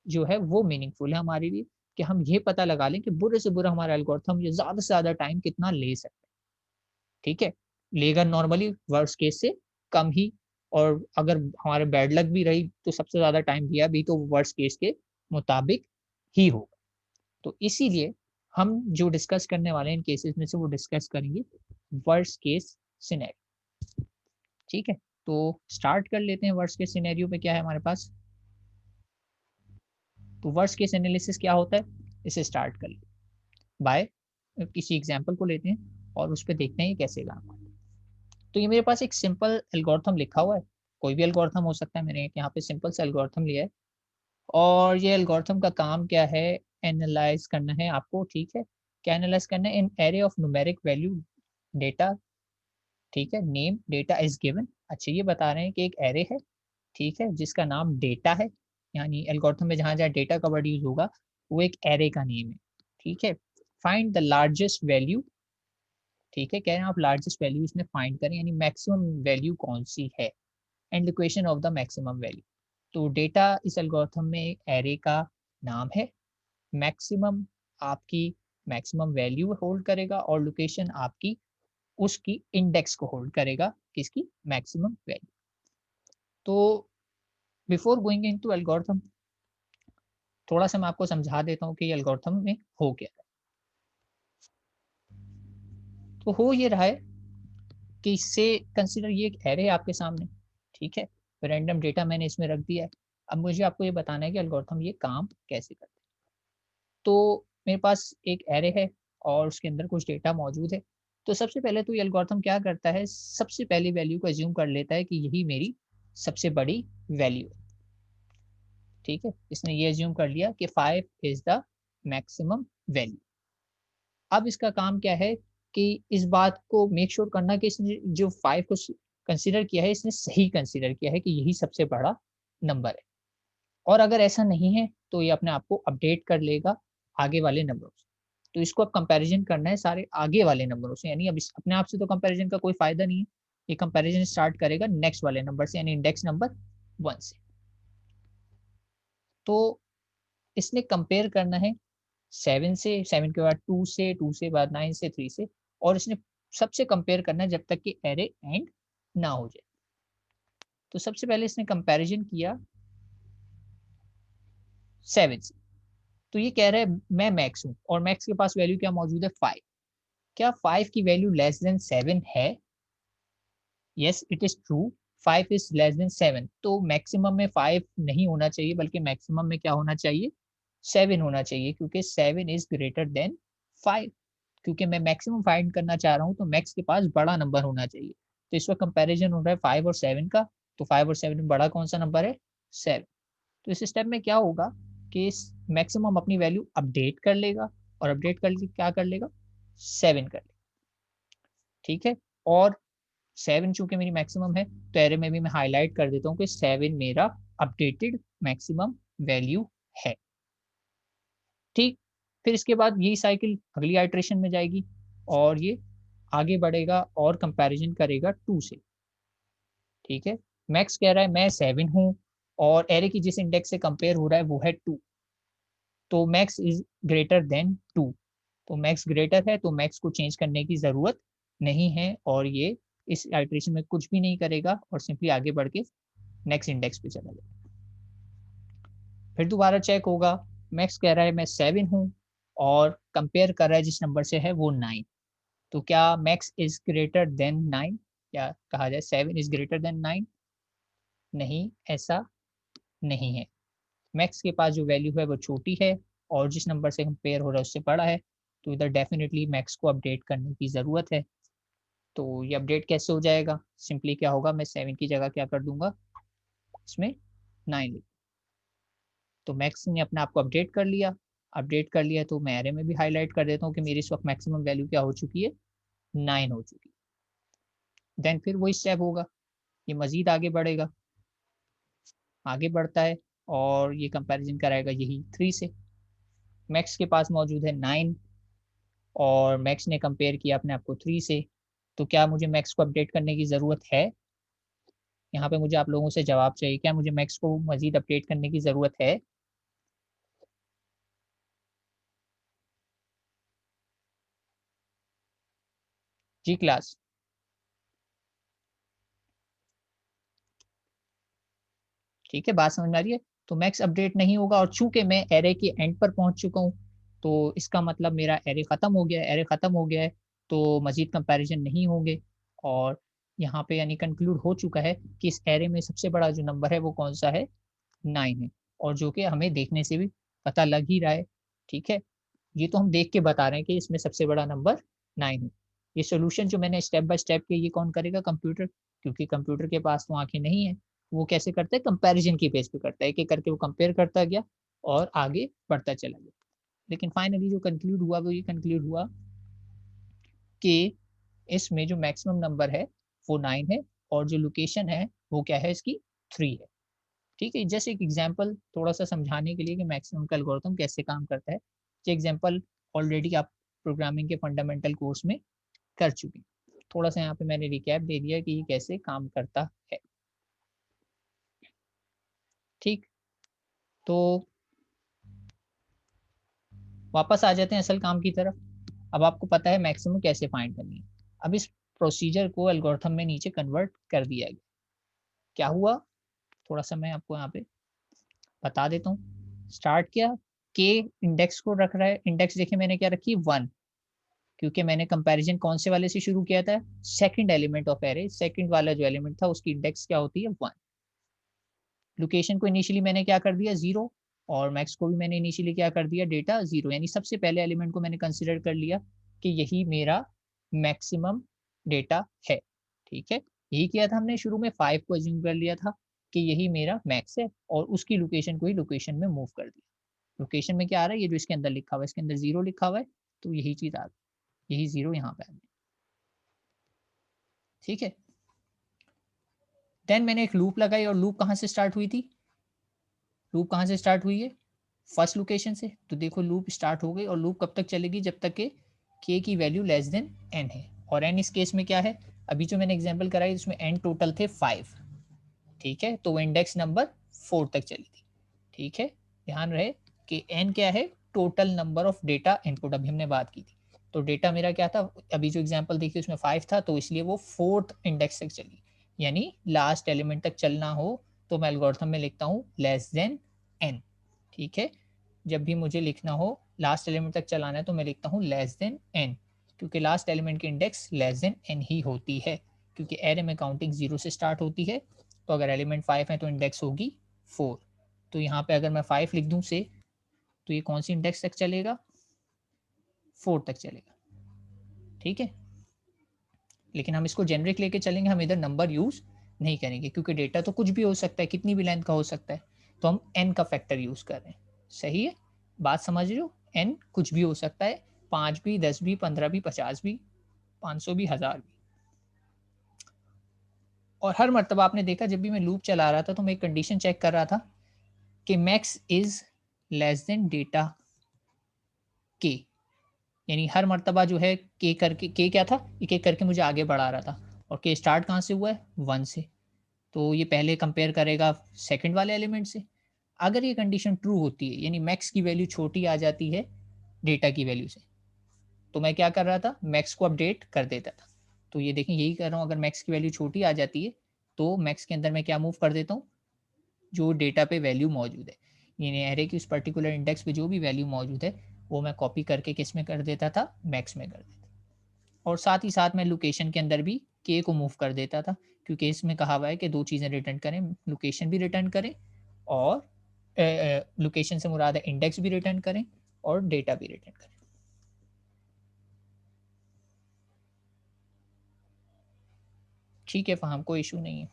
जो है वो मीनिंगफुल है हमारे लिए, कि हम ये पता लगा लें कि बुरे से बुरा हमारा एल्गोरिथम ये ज़्यादा से ज़्यादा टाइम कितना ले सकता है, ठीक है? लेगा नॉर्मली वर्स्ट केस से कम ही, और अगर हमारे बैड लक भी रही तो सबसे ज़्यादा टाइम दिया भी तो वर्स्ट केस के मुताबिक ही होगा। तो इसीलिए हम जो डिस्कस करने वाले हैं इन केसेस में से वो डिस्कस करेंगे वर्स्ट केस सिनेरियो, ठीक है? तो स्टार्ट कर लेते हैं, वर्स्ट केस सिनेरियो पे क्या है हमारे पास? तो वर्स्ट केस एनालिसिस क्या होता है? इसे स्टार्ट कर लेते हैं बाय किसी एग्जांपल को लेते हैं और उस पे देखते हैं ये कैसे काम करता है। तो ये मेरे पास एक सिंपल एल्गोरिथम लिखा हुआ है, कोई भी एल्गोरिथम हो सकता है, मैंने एक यहाँ पे सिंपल सा एल्गोरिथम लिया है, और ये एल्गोरिथम का काम क्या है, एनालाइज करना है आपको, ठीक है? क्या एनालाइज करना है, इन array of numeric value data, ठीक है? नेम डेटा इज गिवन, अच्छा ये बता रहे हैं कि एक एरे है, ठीक है, जिसका नाम डेटा है, यानी एल्गोरिथम में जहाँ जहाँ डेटा का वर्ड यूज होगा वो एक एरे का नेम है, ठीक है? फाइंड द लार्जेस्ट वैल्यू, ठीक है, कह रहे हैं आप लार्जेस्ट वैल्यू इसमें फाइंड करें, यानी मैक्सिमम वैल्यू कौन सी है, and equation of the maximum value. तो डेटा इस एल्गोरिथम में एक एरे का नाम है, मैक्सिमम आपकी मैक्सिमम वैल्यू होल्ड करेगा, और लोकेशन आपकी उसकी इंडेक्स को होल्ड करेगा, किसकी, मैक्सिमम वैल्यू। तो बिफोर गोइंग इनटू एल्गोरिथम, थोड़ा सा मैं आपको समझा देता हूँ कि ये एल्गोरिथम में हो क्या रहा है। तो हो ये रहा है कि इससे कंसीडर ये एक एरे है आपके सामने, ठीक है? रैंडम डेटा मैंने इसमें रख दिया है। अब मुझे आपको ये बताना है कि एल्गोरिथम ये काम कैसे करता है। तो मेरे पास एक एरे है और उसके अंदर कुछ डेटा मौजूद है। तो सबसे पहले तो ये एल्गोरिथम क्या करता है, सबसे पहली वैल्यू को अज़्यूम कर लेता है कि यही मेरी सबसे बड़ी वैल्यू है, ठीक है? इसने ये अज़्यूम कर लिया कि 5 इज़ द मैक्सिमम वैल्यू। अब इसका काम क्या है कि इस बात को मेक श्योर करना कि इसने जो 5 को कंसीडर किया है, इसने सही कंसीडर किया है कि यही सबसे बड़ा नंबर है। और अगर ऐसा नहीं है तो ये अपने आप को अपडेट कर लेगा आगे वाले नंबरों से। तो इसको अब कंपैरिजन करना है सारे आगे वाले नंबरों से, यानी अब इस अपने आप से तो कंपैरिजन का कोई फायदा नहीं है। ये कंपैरिजन स्टार्ट करेगा नेक्स्ट वाले नंबर से, यानी इंडेक्स नंबर 1 से। तो इसने कंपेयर करना है 7 से, 7 के बाद 2 से, 2 से बाद 9 से, 3 से, और इसने सबसे कंपेयर करना है जब तक कि एरे एंड ना हो जाए। तो सबसे पहले इसने कंपैरिजन किया 7 से। तो ये कह रहा है मैं मैक्स हूँ, और मैक्स के पास वैल्यू क्या मौजूद है, 5। क्या 5 की वैल्यू लेस देन 7 है? Yes it is true, 5 is less than 7। तो मैक्सिमम में 5 नहीं होना चाहिए, बल्कि मैक्सिमम में क्या होना चाहिए, 7 होना चाहिए, क्योंकि 7 इज ग्रेटर देन 5। क्योंकि मैं मैक्सिमम फाइंड करना चाह रहा हूँ तो मैक्स के पास बड़ा नंबर होना चाहिए। तो इस वक्त कंपैरिजन हो रहा है 5 और 7 का। तो 5 और 7 में बड़ा कौन सा नंबर है, 7। तो इस स्टेप में क्या होगा कि मैक्सिमम अपनी वैल्यू अपडेट कर लेगा, और अपडेट करके क्या कर लेगा, 7 कर लेगा, ठीक है? और 7 चूंकि मेरी मैक्सिमम है, तो एरे में भी मैं हाईलाइट कर देता हूँ कि 7 मेरा अपडेटेड मैक्सिमम वैल्यू है, ठीक? फिर इसके बाद यही साइकिल अगली आइट्रेशन में जाएगी, और ये आगे बढ़ेगा और कंपैरिजन करेगा 2 से, ठीक है? मैक्स कह रहा है मैं 7 हूँ, और एरे की जिस इंडेक्स से कंपेयर हो रहा है वो है 2, तो मैक्स इज ग्रेटर देन 2। तो मैक्स ग्रेटर है तो मैक्स को चेंज करने की ज़रूरत नहीं है और ये इस आइटरेशन में कुछ भी नहीं करेगा और सिंपली आगे बढ़ के नेक्स्ट इंडेक्स पे चला जाएगा। फिर दोबारा चेक होगा, मैक्स कह रहा है मैं 7 हूँ और कंपेयर कर रहा है जिस नंबर से है वो 9। तो क्या मैक्स इज़ ग्रेटर देन 9? या कहा जाए 7 इज़ ग्रेटर देन 9? नहीं, ऐसा नहीं है। मैक्स के पास जो वैल्यू है वो छोटी है और जिस नंबर से कंपेयर हो रहा है उससे बड़ा है, तो इधर डेफिनिटली मैक्स को अपडेट करने की ज़रूरत है। तो ये अपडेट कैसे हो जाएगा? सिंपली क्या होगा, मैं 7 की जगह क्या कर दूँगा, इसमें 9 लिख, तो मैक्स ने अपने आप को अपडेट कर लिया। अपडेट कर लिया तो मैं एरे में भी हाइलाइट कर देता हूँ कि मेरी इस वक़्त मैक्सिमम वैल्यू क्या हो चुकी है, 9 हो चुकी है। देन फिर वही स्टेप होगा, ये मज़ीद आगे बढ़ेगा, आगे बढ़ता है और ये कंपैरिज़न कराएगा यही 3 से। मैक्स के पास मौजूद है 9 और मैक्स ने कंपेयर किया अपने आप को 3 से, तो क्या मुझे मैक्स को अपडेट करने की ज़रूरत है? यहाँ पे मुझे आप लोगों से जवाब चाहिए, क्या मुझे मैक्स को मज़ीद अपडेट करने की ज़रूरत है? जी क्लास, ठीक है, बात समझ में आ रही है? तो मैक्स अपडेट नहीं होगा और चूँकि मैं एरे के एंड पर पहुँच चुका हूँ, तो इसका मतलब मेरा एरे खत्म हो गया है, एरे खत्म हो गया है, तो मज़ीद कंपैरिज़न नहीं होंगे और यहाँ पे यानी कंक्लूड हो चुका है कि इस एरे में सबसे बड़ा जो नंबर है वो कौन-सा है? 9 है और जो कि हमें देखने से भी पता लग ही रहा है, ठीक है? ये तो हम देख के बता रहे हैं कि इसमें सबसे बड़ा नंबर 9 है। ये सॉल्यूशन जो मैंने स्टेप बाय स्टेप किया ये कौन करेगा? कंप्यूटर, क्योंकि कंप्यूटर के पास तो आँखें नहीं है। वो कैसे करता है? कंपैरिज़न की बेस पे करता है। एक-एक करके वो कंपेयर करता गया और आगे बढ़ता चला गया। लेकिन फाइनली जो कंक्लूड हुआ वो ये कंक्लूड हुआ कि इसमें जो मैक्सिमम नंबर है वो 9 है और जो लोकेशन है वो क्या है इसकी? 3 है। ठीक है? जस्ट एक एग्ज़ाम्पल थोड़ा-सा समझाने के लिए कि मैक्सिमम का एल्गोरिथम कैसे काम करता है। ये एग्ज़ाम्पल ऑलरेडी आप प्रोग्रामिंग के फंडामेंटल कोर्स में कर चुके हैं। थोड़ा-सा यहाँ पे मैंने रिकैप दे दिया कि ये कैसे काम करता है। ठीक? तो वापस आ जाते हैं असल काम की तरफ। अब आपको पता है मैक्सिमम कैसे फाइंड करनी है। अब इस प्रोसीजर को एल्गोरिथम में नीचे कन्वर्ट कर दिया गया। क्या हुआ? थोड़ा-सा मैं आपको यहाँ पे बता देता हूँ। स्टार्ट किया, के इंडेक्स को रख रहा है। इंडेक्स देखिए मैंने क्या रखी 1, क्योंकि मैंने कंपैरिज़न कौन से वाले से शुरू किया था? Second element of array, second वाला जो एलिमेंट था उसकी इंडेक्स क्या होती है? 1। लोकेशन को इनिशियली मैंने क्या कर दिया? 0 और मैक्स को भी मैंने इनिशियली क्या कर दिया? डेटा 0, यानी सबसे पहले एलिमेंट को मैंने कंसीडर कर लिया कि यही मेरा मैक्सिमम डेटा है। ठीक है? यही किया था हमने शुरू में, 5 को अज़्यूम कर लिया था कि यही मेरा मैक्स है और उसकी लोकेशन को ही लोकेशन में मूव कर दिया। लोकेशन में क्या आ रहा है? ये जो इसके अंदर लिखा हुआ है, इसके अंदर 0 लिखा हुआ है, तो यही चीज़ आ गई। यही 0 यहाँ पे आ गई। ठीक है? देन मैंने एक लूप लगाई और लूप कहाँ से स्टार्ट हुई थी? लूप कहाँ से स्टार्ट हुई है? फर्स्ट लोकेशन से। तो देखो लूप स्टार्ट हो गई और लूप कब तक चलेगी? जब तक के की वैल्यू लेस देन n है। और n इस केस में क्या है? अभी जो मैंने एग्जांपल कराई उसमें n टोटल थे 5। ठीक है? तो वो इंडेक्स नंबर 4 तक चली थी। ठीक है? ध्यान रहे कि n क्या है? Total number of data input, अभी हमने बात की थी। तो डेटा मेरा क्या था? अभी जो एग्जांपल देखी उसमें 5 था, तो इसलिए वो 4th इंडेक्स तक चली। यानी लास्ट एलिमेंट तक चलना हो तो मैं एल्गोरिथम में लिखता हूँ लेस देन n। ठीक है? जब भी मुझे लिखना हो लास्ट एलिमेंट तक चलाना है तो मैं लिखता हूँ लेस देन n, क्योंकि लास्ट एलिमेंट की इंडेक्स लेस देन n ही होती है, क्योंकि एरे में काउंटिंग 0 से स्टार्ट होती है। तो अगर एलिमेंट 5 है तो इंडेक्स होगी 4। तो यहाँ पे अगर मैं 5 लिख दूँ से, तो ये कौन सी इंडेक्स तक चलेगा? 4 तक चलेगा। ठीक है? लेकिन हम इसको जेनेरिक लेके चलेंगे, हम इधर नंबर यूज़ नहीं करेंगे क्योंकि डेटा तो कुछ भी हो सकता है, कितनी भी लेंथ का हो सकता है। तो हम n का फैक्टर यूज़ कर रहे हैं। सही है? बात समझ रहे हो? n कुछ भी हो सकता है, 5 भी, 10 भी, 15 भी, 50 भी, 500 भी, 1000 भी। और हर मर्तबा आपने देखा जब भी मैं लूप चला रहा था तो मैं एक कंडीशन चेक कर रहा था कि max is less than data k, यानी हर मर्तबा जो है के करके, के क्या था? एक-एक करके मुझे आगे बढ़ा रहा था और के स्टार्ट कहाँ से हुआ है? 1 से। तो ये पहले कंपेयर करेगा सेकंड वाले एलिमेंट से। अगर ये कंडीशन ट्रू होती है यानी मैक्स की वैल्यू छोटी आ जाती है डेटा की वैल्यू से, तो मैं क्या कर रहा था, मैक्स को अपडेट कर देता था। तो ये देखें यही कर रहा हूँ, अगर मैक्स की वैल्यू छोटी आ जाती है तो मैक्स के अंदर मैं क्या मूव कर देता हूँ, जो डेटा पे वैल्यू मौजूद है, यानी एरे की उस पर्टिकुलर इंडेक्स पे जो भी वैल्यू मौजूद है वो मैं कॉपी करके किस में कर देता था, मैक्स में कर देता था। और साथ ही साथ मैं लोकेशन के अंदर भी के को मूव कर देता था, क्योंकि इसमें कहा हुआ है कि दो चीज़ें रिटर्न करें, लोकेशन भी रिटर्न करें और लोकेशन से मुराद है इंडेक्स भी रिटर्न करें और डेटा भी रिटर्न करें। ठीक है फ़ाहम, कोई इशू नहीं है।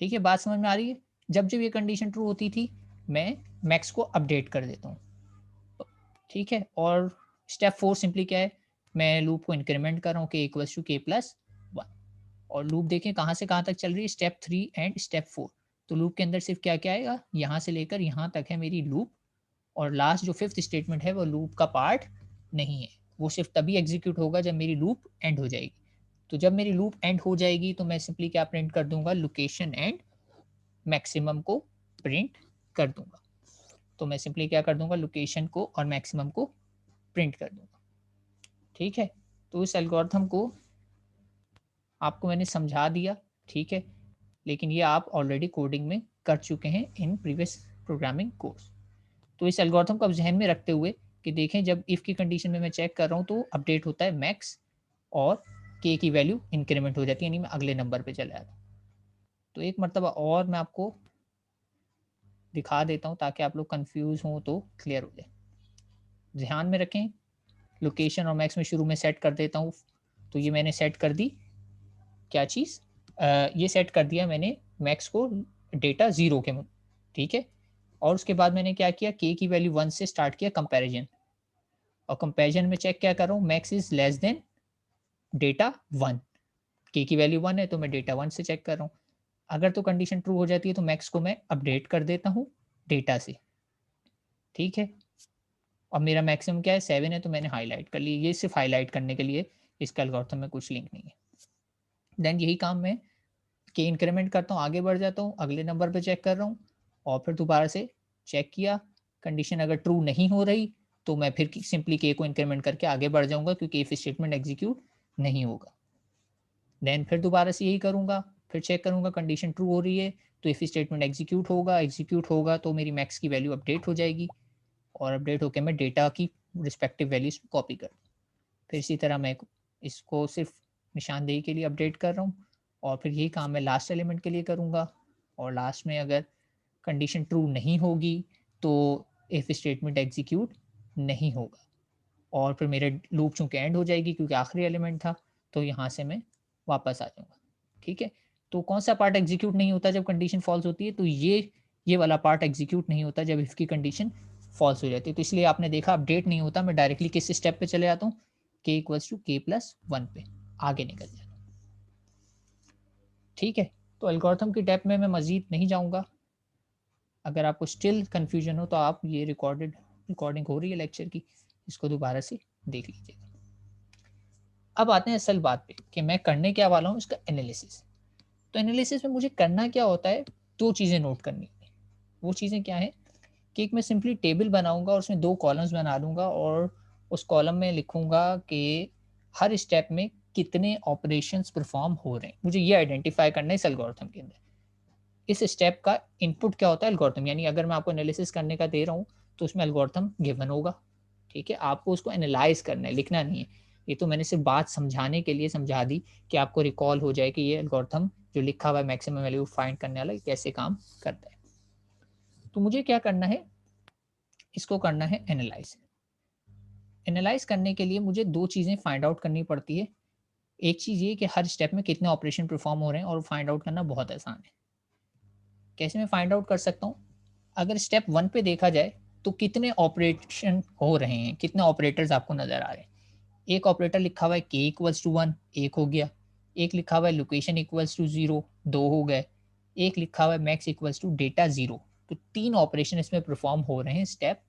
ठीक है, बात समझ में आ रही है? जब जब ये कंडीशन ट्रू होती थी मैं मैक्स को अपडेट कर देता हूँ। ठीक है, और स्टेप 4 सिंपली क्या है, मैं लूप को इंक्रीमेंट कर रहा हूँ, k equals to k plus 1। और लूप देखें कहाँ से कहाँ तक चल रही है, स्टेप 3 एंड स्टेप 4। तो लूप के अंदर सिर्फ क्या क्या आएगा, यहाँ से लेकर यहाँ तक है मेरी लूप, और लास्ट जो फिफ्थ स्टेटमेंट है वो लूप का पार्ट नहीं है, वो सिर्फ तभी एग्जीक्यूट होगा जब मेरी लूप एंड हो जाएगी। तो जब मेरी लूप एंड हो जाएगी तो मैं सिंपली क्या प्रिंट कर दूंगा, लोकेशन एंड मैक्सिमम को प्रिंट कर दूंगा। तो मैं सिंपली क्या कर दूंगा, लोकेशन को और मैक्सिमम को प्रिंट कर दूंगा। ठीक है, तो इस एल्गोरिथम को आपको मैंने समझा दिया। ठीक है, लेकिन ये आप ऑलरेडी कोडिंग में कर चुके हैं इन प्रीवियस प्रोग्रामिंग कोर्स। तो इस एल्गोरिथम को आप ज़हन में रखते हुए कि देखें जब इफ़ की कंडीशन में मैं चेक कर रहा हूँ तो अपडेट होता है मैक्स और के की वैल्यू इंक्रीमेंट हो जाती है, यानी मैं अगले नंबर पे चला जाता हूँ। तो एक मरतबा और मैं आपको दिखा देता हूँ ताकि आप लोग कंफ्यूज हों तो क्लियर हो जाए। ध्यान में रखें, लोकेशन और मैक्स में शुरू में सेट कर देता हूँ। तो ये मैंने सेट कर दी, क्या चीज़, ये सेट कर दिया मैंने मैक्स को डेटा 0 के ठीक है। और उसके बाद मैंने क्या किया, के की वैल्यू 1 से स्टार्ट किया कंपैरिजन, और कंपैरिजन में चेक क्या कर रहा हूँ, max is less than data 1। के की वैल्यू 1 है तो मैं डेटा 1 से चेक कर रहा हूँ। अगर तो कंडीशन ट्रू हो जाती है तो मैक्स को मैं अपडेट कर देता हूँ डेटा से। ठीक है, और मेरा मैक्सिमम क्या है, 7 है, तो मैंने हाईलाइट कर लिया। ये सिर्फ हाईलाइट करने के लिए, इसका एल्गोरिथम में कुछ लिंक नहीं है। देन यही काम मैं के इंक्रीमेंट करता हूँ, आगे बढ़ जाता हूँ, अगले नंबर पे चेक कर रहा हूँ, और फिर दोबारा से चेक किया, कंडीशन अगर ट्रू नहीं हो रही तो मैं फिर सिंपली के को इंक्रीमेंट करके आगे बढ़ जाऊँगा, क्योंकि इफ स्टेटमेंट एग्जीक्यूट नहीं होगा। देन फिर दोबारा से यही करूँगा, फिर चेक करूँगा कंडीशन ट्रू हो रही है तो इफ स्टेटमेंट एग्जीक्यूट होगा तो मेरी मैक्स की वैल्यू अपडेट हो जाएगी, और अपडेट होकर मैं डेटा की रिस्पेक्टिव वैल्यूज़ कॉपी कर, फिर इसी तरह मैं इसको सिर्फ निशानदेही के लिए अपडेट कर रहा हूँ, और फिर यही काम मैं लास्ट एलिमेंट के लिए करूँगा। और लास्ट में अगर कंडीशन ट्रू नहीं होगी तो इफ स्टेटमेंट एग्जीक्यूट नहीं होगा, और फिर मेरे लूप चूंकि एंड हो जाएगी क्योंकि आखिरी एलिमेंट था, तो यहाँ से मैं वापस आ जाऊँगा। ठीक है, तो कौन सा पार्ट एग्जीक्यूट नहीं होता जब कंडीशन फॉल्स होती है, तो ये वाला पार्ट एग्जीक्यूट नहीं होता जब इफ की कंडीशन फॉल्स हो जाती है। तो इसलिए आपने देखा अपडेट नहीं होता, मैं डायरेक्टली किस स्टेप पे चले जाता हूँ, के इक्वल्स टू के प्लस 1 पे आगे निकल जाता हूँ। ठीक है, तो एल्गोरिथम की डेप्थ में मैं मजीद नहीं जाऊँगा। अगर आपको स्टिल कन्फ्यूजन हो तो आप ये रिकॉर्डिंग हो रही है लेक्चर की, इसको दोबारा से देख लीजिएगा। अब आते हैं असल बात पे कि मैं करने क्या वाला हूँ, इसका एनालिसिस। तो एनालिसिस में मुझे करना क्या होता है, दो चीज़ें नोट करनी है। वो चीज़ें क्या है कि एक मैं सिंपली टेबल बनाऊंगा और उसमें दो कॉलम्स बना दूंगा, और उस कॉलम में लिखूंगा कि हर स्टेप में कितने ऑपरेशंस परफॉर्म हो रहे हैं। मुझे ये आइडेंटिफाई करना है इस एल्गोरिथम के अंदर, इस स्टेप का इनपुट क्या होता है एल्गोरिथम, यानी अगर मैं आपको एनालिसिस करने का दे रहा हूँ तो उसमें एल्गोरिथम गिवन होगा। ठीक है, आपको उसको एनालाइज करना है, लिखना नहीं है। ये तो मैंने सिर्फ बात समझाने के लिए समझा दी कि आपको रिकॉल हो जाए कि ये एल्गोरिथम जो लिखा हुआ है मैक्सिमम वैल्यू फाइंड करने वाला कैसे काम करता है। तो मुझे क्या करना है, इसको करना है एनालाइज। एनालाइज करने के लिए मुझे दो चीज़ें फाइंड आउट करनी पड़ती है। एक चीज़ ये कि हर स्टेप में कितने ऑपरेशन परफॉर्म हो रहे हैं, और फाइंड आउट करना बहुत आसान है। कैसे मैं फाइंड आउट कर सकता हूँ, अगर स्टेप 1 पे देखा जाए तो कितने ऑपरेशन हो रहे हैं, कितने ऑपरेटर्स आपको नज़र आ रहे हैं। एक ऑपरेटर लिखा हुआ है के इक्वल्स टू 1, एक हो गया। एक लिखा हुआ है लोकेशन इक्वल्स टू 0, दो हो गए। एक लिखा हुआ है मैक्स इक्वल्स टू डेटा 0। तो तीन ऑपरेशन इसमें परफॉर्म हो रहे हैं स्टेप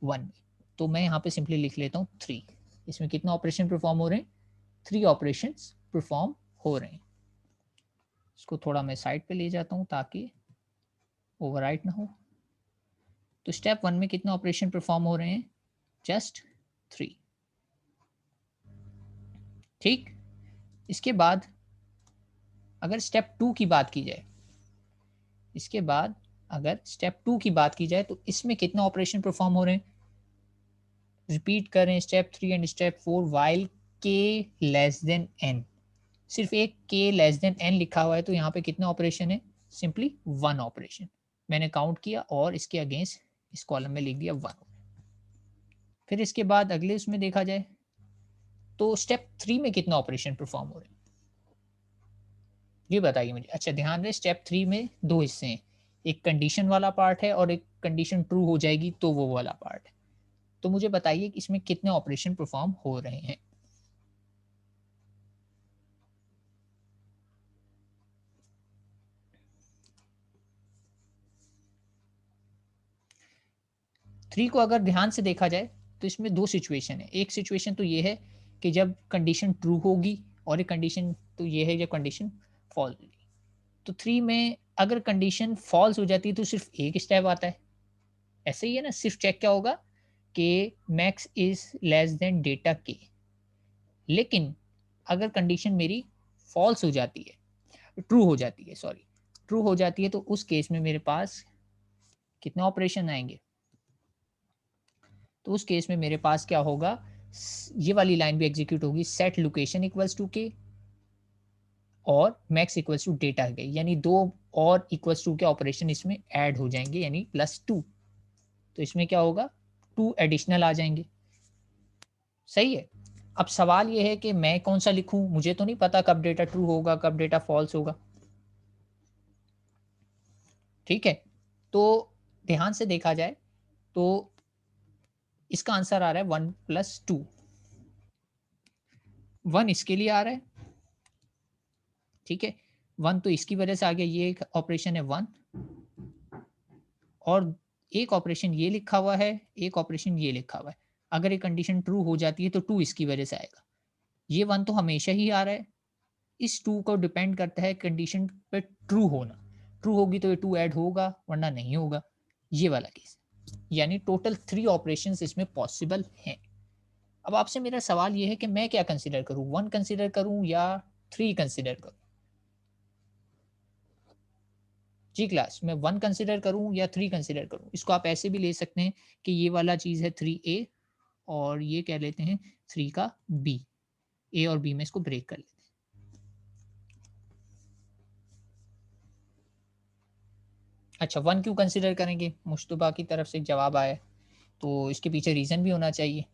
1 में। तो मैं यहाँ पे सिंपली लिख लेता हूँ 3। इसमें कितना ऑपरेशन परफॉर्म हो रहे हैं, 3 ऑपरेशन परफॉर्म हो रहे हैं। इसको थोड़ा मैं साइड पे ले जाता हूँ ताकि ओवरराइट ना हो। तो स्टेप 1 में कितने ऑपरेशन परफॉर्म हो रहे हैं, जस्ट 3। ठीक, इसके बाद अगर स्टेप 2 की बात की जाए, इसके बाद अगर स्टेप 2 की बात की जाए तो इसमें कितने ऑपरेशन परफॉर्म हो रहे हैं, रिपीट करें स्टेप 3 एंड स्टेप 4 वाइल के लेस देन एन। सिर्फ एक के लेस देन एन लिखा हुआ है तो यहाँ पे कितने ऑपरेशन है, सिंपली 1 ऑपरेशन। मैंने काउंट किया और इसके अगेंस्ट इस कॉलम में लिख दिया 1। फिर इसके बाद अगले उसमें देखा जाए तो स्टेप 3 में कितने ऑपरेशन परफॉर्म हो रहे हैं, ये बताइए मुझे। अच्छा ध्यान रहे स्टेप 3 में दो हिस्से हैं, एक कंडीशन वाला पार्ट है और एक कंडीशन ट्रू हो जाएगी तो वो वाला पार्ट है। तो मुझे बताइए कि इसमें कितने ऑपरेशन परफॉर्म हो रहे हैं। थ्री को अगर ध्यान से देखा जाए तो इसमें दो सिचुएशन है। एक सिचुएशन तो ये है कि जब कंडीशन ट्रू होगी और एक कंडीशन तो ये है जब कंडीशन फॉल्स होगी। तो थ्री में अगर कंडीशन फॉल्स हो जाती है तो सिर्फ एक स्टेप आता है, ऐसे ही है ना। सिर्फ चेक क्या होगा कि max is less than data के। लेकिन अगर कंडीशन मेरी फॉल्स हो जाती है, ट्रू हो जाती है, सॉरी ट्रू हो जाती है, तो उस केस में मेरे पास कितने ऑपरेशन आएंगे। तो उस केस में मेरे पास क्या होगा, ये वाली लाइन भी एग्जीक्यूट होगी, सेट लोकेशन इक्वल्स टू के और मैक्स इक्वल्स टू डेटा के, यानी दो और इक्वल्स टू के ऑपरेशन इसमें ऐड हो जाएंगे, यानी +2। तो इसमें क्या होगा, 2 एडिशनल आ जाएंगे। सही है। अब सवाल ये है कि मैं कौन सा लिखूं, मुझे तो नहीं पता कब डेटा ट्रू होगा कब डेटा फॉल्स होगा। ठीक है, तो ध्यान से देखा जाए तो इसका आंसर आ रहा है 1+2। 1 इसके लिए आ रहा है, ठीक है। 1 तो इसकी वजह से आ गया, ये एक ऑपरेशन है 1, और एक ऑपरेशन ये लिखा हुआ है, एक ऑपरेशन ये लिखा हुआ है। अगर ये कंडीशन ट्रू हो जाती है तो 2 इसकी वजह से आएगा। ये 1 तो हमेशा ही आ रहा है, इस 2 को डिपेंड करता है कंडीशन पे ट्रू होना। ट्रू होगी तो ये 2 ऐड होगा वरना नहीं होगा, ये वाला केस। यानी टोटल 3 ऑपरेशंस इसमें पॉसिबल हैं। अब आपसे मेरा सवाल ये है कि मैं क्या कंसीडर करूं, 1 कंसीडर करूं या 3 कंसीडर करूं। जी क्लास, मैं 1 कंसीडर करूं या 3 कंसीडर करूं। इसको आप ऐसे भी ले सकते हैं कि ये वाला चीज़ है 3A और ये कह लेते हैं 3 का B। ए और बी में इसको ब्रेक कर लेते हैं। अच्छा 1 क्यों कंसीडर करेंगे, मुश्तबा की तरफ से जवाब आया तो इसके पीछे रीज़न भी होना चाहिए।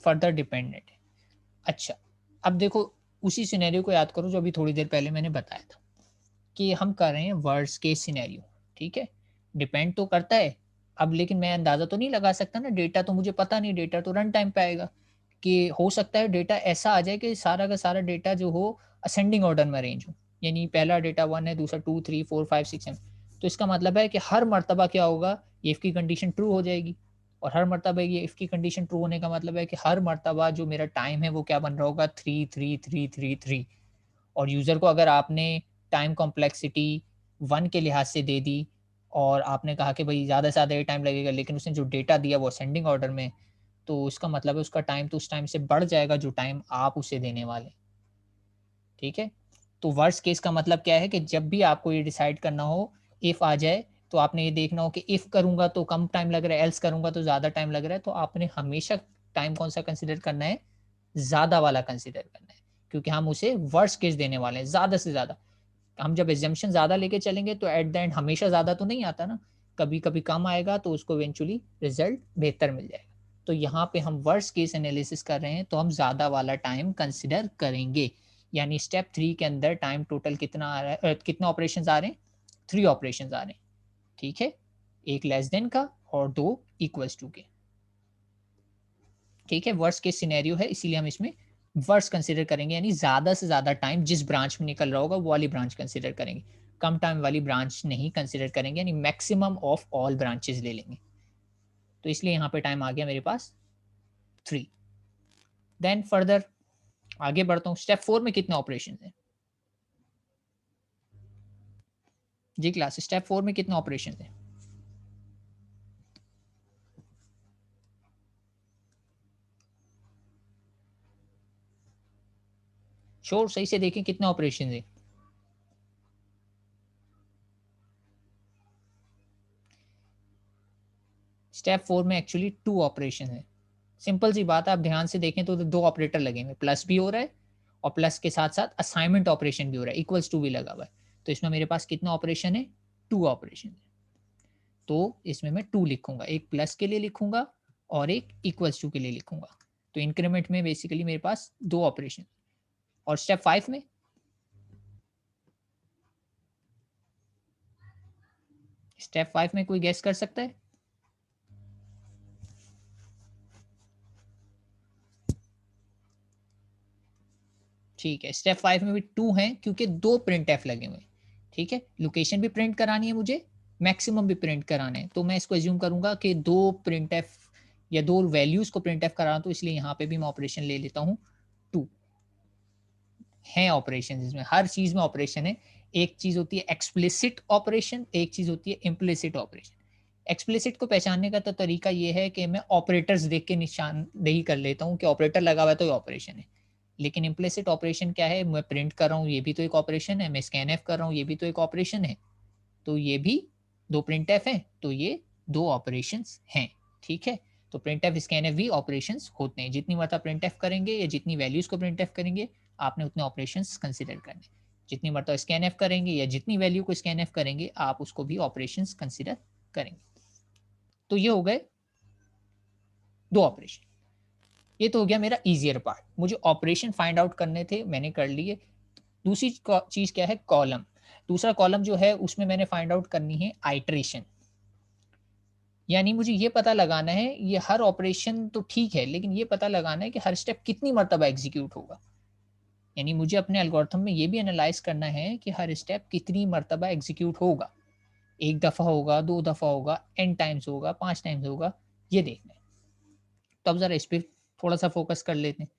फर्दर डिपेंडेंट है। अच्छा, अब देखो उसी सिनेरियो को याद करो जो अभी थोड़ी देर पहले मैंने बताया था कि हम कर रहे हैं वर्स्ट केस सिनेरियो। ठीक है, डिपेंड तो करता है। अब लेकिन मैं अंदाज़ा तो नहीं लगा सकता ना, डेटा तो मुझे पता नहीं, डेटा तो रन टाइम पे आएगा। कि हो सकता है डेटा ऐसा आ जाए कि सारा का सारा डेटा जो हो असेंडिंग ऑर्डर में अरेंज हो, यानी पहला डेटा 1 है, दूसरा 2 3 4 5 6 7। तो इसका मतलब है कि हर मर्तबा क्या होगा, ये इफ़ की कंडीशन ट्रू हो जाएगी। और हर मर्तबा ये इफ़ की कंडीशन ट्रू होने का मतलब है कि हर मर्तबा जो मेरा टाइम है वो क्या बन रहा होगा, 3 3 3 3 3। और यूज़र को अगर आपने टाइम कॉम्प्लेक्सिटी 1 के लिहाज से दे दी और आपने कहा कि भाई ज़्यादा से ज़्यादा ये टाइम लगेगा, लेकिन उसने जो डेटा दिया वो असेंडिंग ऑर्डर में, तो इसका मतलब है उसका टाइम तो उस टाइम से बढ़ जाएगा जो टाइम आप उसे देने वाले। ठीक है, तो वर्स्ट केस का मतलब क्या है कि जब भी आपको ये डिसाइड करना हो, इफ़ आ जाए तो आपने ये देखना हो कि इफ़ करूँगा तो कम टाइम लग रहा है, एल्स करूँगा तो ज़्यादा टाइम लग रहा है, तो आपने हमेशा टाइम कौन-सा कंसीडर करना है, ज़्यादा वाला कंसीडर करना है। क्योंकि हम उसे वर्स्ट केस देने वाले हैं, ज़्यादा से ज़्यादा। हम जब असम्पशन ज़्यादा लेके चलेंगे तो एट द एंड हमेशा ज़्यादा तो नहीं आता ना, कभी-कभी कम आएगा तो उसको इवेंचुअली रिज़ल्ट बेहतर मिल जाएगा। तो यहाँ पे हम वर्स्ट केस एनालिसिस कर रहे हैं तो हम ज़्यादा वाला टाइम कंसिडर करेंगे। यानी स्टेप 3 के अंदर टाइम टोटल कितना आ रहा है, कितने ऑपरेशंस आ रहे हैं? 3 ऑपरेशंस आ रहे हैं। ठीक है? 1 लेस देन का और 2 इक्वल्स टू के। ठीक है, वर्स्ट केस सिनेरियो है इसीलिए हम इसमें वर्स्ट कंसीडर करेंगे, यानी ज़्यादा से ज़्यादा टाइम जिस ब्रांच में निकल रहा होगा वो वाली ब्रांच कंसीडर करेंगे। कम टाइम वाली ब्रांच नहीं कंसीडर करेंगे, यानी मैक्सिमम ऑफ ऑल ब्रांचेस ले लेंगे। तो इसलिए यहाँ पे टाइम आ गया मेरे पास 3। देन फर्दर आगे बढ़ता हूँ, स्टेप 4 में कितने ऑपरेशन है? जी क्लास, स्टेप 4 में कितने ऑपरेशन है? श्योर, सही से देखें कितने ऑपरेशन है? स्टेप 4 में एक्चुअली 2 ऑपरेशन है। सिंपल सी बात है, आप ध्यान से देखें तो 2 ऑपरेटर लगेंगे, प्लस भी हो रहा है और प्लस के साथ-साथ असाइनमेंट ऑपरेशन भी हो रहा है, इक्वल्स टू भी लगा हुआ है। तो इसमें मेरे पास कितना ऑपरेशन है? 2 ऑपरेशन है। तो इसमें मैं 2 लिखूँगा, एक प्लस के लिए लिखूँगा और एक इक्वल्स टू के लिए लिखूँगा। तो इंक्रीमेंट में बेसिकली मेरे पास 2 ऑपरेशन और स्टेप 5 में स्टेप 5 में कोई गेस कर सकता है? ठीक है, स्टेप 5 में भी 2 हैं क्योंकि 2 प्रिंटफ लगे हुए हैं, ठीक है? लोकेशन भी प्रिंट करानी है मुझे, मैक्सिमम भी प्रिंट कराना है, तो मैं इसको अज़्यूम करूँगा कि 2 प्रिंटफ या 2 वैल्यूज़ को प्रिंटफ करा रहा हूँ, तो इसलिए यहाँ पे भी मैं ऑपरेशन ले लेता हूँ 2। हैं ऑपरेशन इसमें, हर चीज़ में ऑपरेशन है। एक चीज़ होती है एक्सप्लिसिट ऑपरेशन, एक चीज़ होती है इम्प्लिसिट ऑपरेशन। एक्सप्लिसिट को पहचानने का तो तरीका ये है कि मैं ऑपरेटर्स देख के निशानदेही कर लेता हूँ कि ऑपरेटर लगा हुआ है तो ये ऑपरेशन है। लेकिन इम्प्लिसिट ऑपरेशन क्या है? मैं प्रिंट कर रहा हूँ, ये भी तो एक ऑपरेशन है, मैं स्कैनफ कर रहा हूँ, ये भी तो एक ऑपरेशन है। तो ये भी 2 प्रिंटफ हैं, तो ये 2 ऑपरेशंस हैं, ठीक है? तो प्रिंटफ, स्कैनफ भी ऑपरेशंस होते हैं। जितनी मर्तबा प्रिंटफ करेंगे या जितनी वैल्यूज़ को प्रिंटफ करेंगे, आपने उतने ऑपरेशंस कंसीडर करने। जितनी मर्तबा स्कैनफ करेंगे या जितनी वैल्यू को स्कैनफ करेंगे, आप उसको भी ऑपरेशंस कंसीडर करेंगे। तो ये हो गए 2 ऑपरेशन। ये तो हो गया मेरा ईज़ियर पार्ट। मुझे ऑपरेशन फाइंड आउट करने थे, मैंने कर लिए। दूसरी चीज़ क्या है? कॉलम। दूसरा कॉलम जो है उसमें मैंने फाइंड आउट करनी है आइटरेशन। यानी मुझे ये पता लगाना है, ये हर ऑपरेशन तो ठीक है, लेकिन ये पता लगाना है कि हर स्टेप कितनी मर्तबा एग्ज़ीक्यूट होगा। यानी मुझे अपने एल्गोरिथम में ये भी एनालाइज़ करना है कि हर स्टेप कितनी मर्तबा एग्ज़ीक्यूट होगा। 1 दफ़ा होगा, 2 दफ़ा होगा, n टाइम्स होगा, 5 टाइम्स होगा, ये देखना है। तो अब ज़रा इस पे थोड़ा-सा फ़ोकस कर लेते हैं।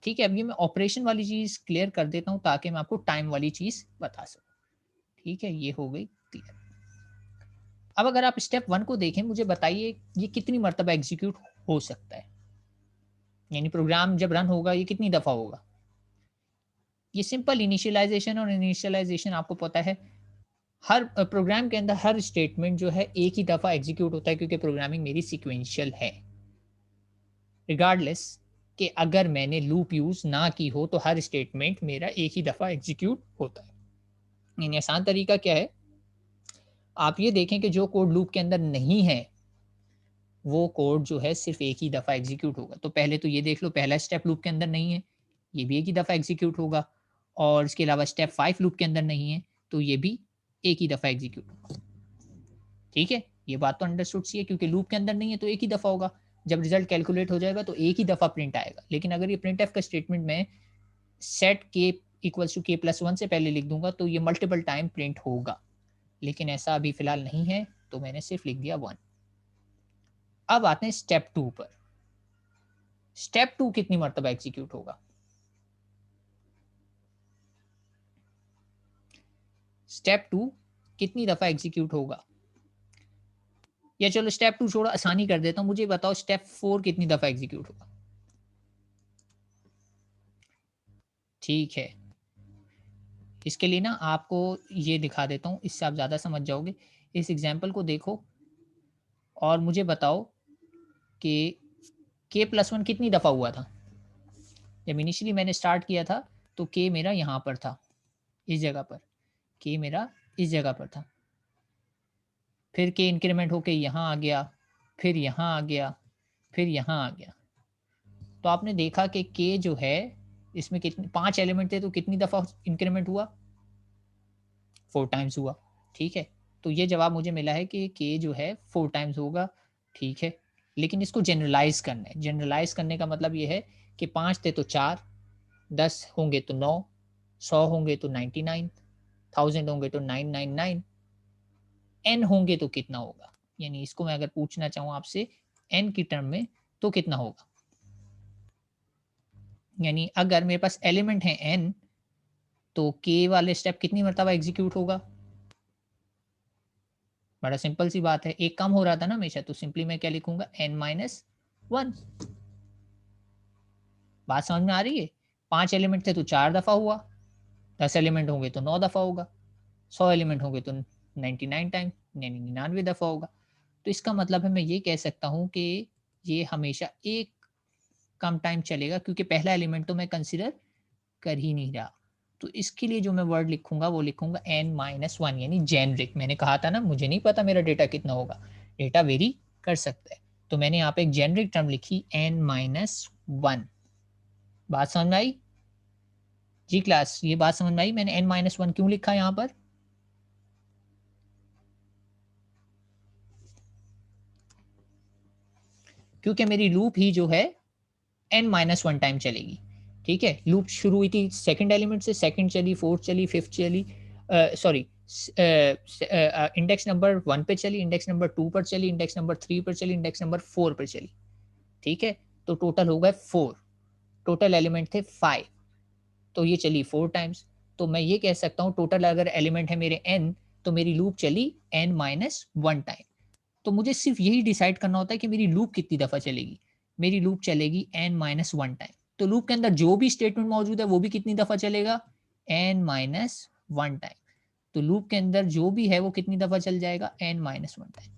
ठीक है, अब ये मैं ऑपरेशन वाली चीज़ क्लियर कर देता हूँ ताकि मैं आपको टाइम वाली चीज़ बता सकूँ। ठीक है, ये हो गई क्लियर। अब अगर आप स्टेप 1 को देखें, मुझे बताइए ये कितनी मर्तबा एग्ज़ीक्यूट हो सकता है? यानी प्रोग्राम जब रन होगा ये कितनी दफ़ा होगा? ये सिंपल इनिशियलाइज़ेशन और इनिशियलाइज़ेशन आपको पता है, हर प्रोग्राम के अंदर हर स्टेटमेंट जो है एक ही दफ़ा एग्ज़ीक्यूट होता है क्योंकि प्रोग्रामिंग मेरी सीक्वेंशियल है। रिगार्डलेस कि अगर मैंने लूप यूज़ ना की हो तो हर स्टेटमेंट मेरा एक ही दफ़ा एग्ज़ीक्यूट होता है। यानी आसान तरीका क्या है? आप ये देखें कि जो कोड लूप के अंदर नहीं है, वो कोड जो है सिर्फ़ एक ही दफ़ा एग्ज़ीक्यूट होगा। तो पहले तो ये देख लो, पहला स्टेप लूप के अंदर नहीं है, ये भी एक ही दफ़ा एग्ज़ीक्यूट होगा और इसके अलावा स्टेप 5 लूप के अंदर नहीं है, तो ये भी एक ही दफ़ा एग्ज़ीक्यूट होगा। ठीक है? ये बात तो अंडरस्टूड सी है क्योंकि लूप के अंदर नहीं है तो एक ही दफ़ा होगा। जब रिज़ल्ट कैलकुलेट हो जाएगा तो एक ही दफ़ा प्रिंट आएगा। लेकिन अगर ये प्रिंटफ का स्टेटमेंट मैं set k equals to k+1 से पहले लिख दूँगा तो ये मल्टीपल टाइम प्रिंट होगा। लेकिन ऐसा अभी फ़िलहाल नहीं है, तो मैंने सिर्फ़ लिख दिया 1। अब आते हैं स्टेप 2 पर। स्टेप 2 कितनी मर्तबा एग्ज़ीक्यूट होगा? स्टेप 2 कितनी दफ़ा एग्ज़ीक्यूट होगा? या चलो स्टेप 2 छोड़ो, आसानी कर देता हूँ, मुझे बताओ स्टेप 4 कितनी दफ़ा एग्ज़ीक्यूट होगा? ठीक है, इसके लिए ना आपको ये दिखा देता हूँ, इससे आप ज़्यादा समझ जाओगे। इस एग्ज़ाम्पल को देखो और मुझे बताओ कि k+1 कितनी दफ़ा हुआ था? जब इनिशियली मैंने स्टार्ट किया था, तो k मेरा यहाँ पर था, इस जगह पर। k मेरा इस जगह पर था। फिर k इंक्रीमेंट होके यहाँ आ गया, फिर यहाँ आ गया, फिर यहाँ आ गया। तो आपने देखा कि k जो है, इसमें कितने 5 एलिमेंट थे तो कितनी दफ़ा इंक्रीमेंट हुआ? 4 टाइम्स हुआ, ठीक है? तो ये जवाब मुझे मिला है कि k जो है 4 टाइम्स होगा, ठीक है? लेकिन इसको जनरलाइज़ करना है। जनरलाइज़ करने का मतलब ये है कि 5 थे तो 4, 10 होंगे तो 9, 100 होंगे तो 99, 1000 होंगे तो 999, n होंगे तो कितना होगा? यानी इसको मैं अगर पूछना चाहूँ आपसे n की टर्म में तो कितना होगा? यानी अगर मेरे पास एलिमेंट है n, तो k वाले स्टेप कितनी मरतबा एग्जीक्यूट होगा? बड़ा सिंपल सी बात है, एक कम हो रहा था ना हमेशा, तो सिंपली मैं क्या लिखूंगा, n-1। बात समझ में आ रही है? 5 एलिमेंट थे तो 4 दफा हुआ, 10 एलिमेंट होंगे तो 9 दफा होगा, 100 एलिमेंट होंगे तो 99 टाइम, यानी 99 दफा होगा। तो इसका मतलब है मैं ये कह सकता हूँ कि ये हमेशा एक कम टाइम चलेगा, क्योंकि पहला एलिमेंट तो मैं कंसिडर कर ही नहीं रहा। तो इसके लिए जो मैं वर्ड लिखूंगा वो लिखूंगा n-1, यानी जेनरिक। मैंने कहा था ना, मुझे नहीं पता मेरा डेटा कितना होगा, डेटा वेरी कर सकता है, तो मैंने यहाँ पे एक जेनरिक टर्म लिखी n-1। बात समझ में आई? जी क्लास, ये बात समझ में आई? मैंने n-1 क्यों लिखा यहाँ पर? क्योंकि मेरी लूप ही जो है n-1 टाइम चलेगी। ठीक है, लूप शुरू हुई थी सेकंड एलिमेंट से, सेकंड चली, फोर्थ चली, फिफ्थ चली, सॉरी इंडेक्स नंबर 1 पे चली, इंडेक्स नंबर 2 पर चली, इंडेक्स नंबर 3 पर चली, इंडेक्स नंबर 4 पर चली। ठीक है, तो टोटल हो गए 4, टोटल एलिमेंट थे 5, तो ये चली 4 टाइम्स। तो मैं ये कह सकता हूँ टोटल अगर एलिमेंट है मेरे n, तो मेरी लूप चली n-1 टाइम। तो मुझे सिर्फ यही डिसाइड करना होता है कि मेरी लूप कितनी दफा चलेगी। मेरी लूप चलेगी n-1 टाइम। तो लूप के अंदर जो भी स्टेटमेंट मौजूद है वो भी कितनी दफा चलेगा, n-1 टाइम। तो लूप के अंदर जो भी है वो कितनी दफा चल जाएगा, n-1 टाइम।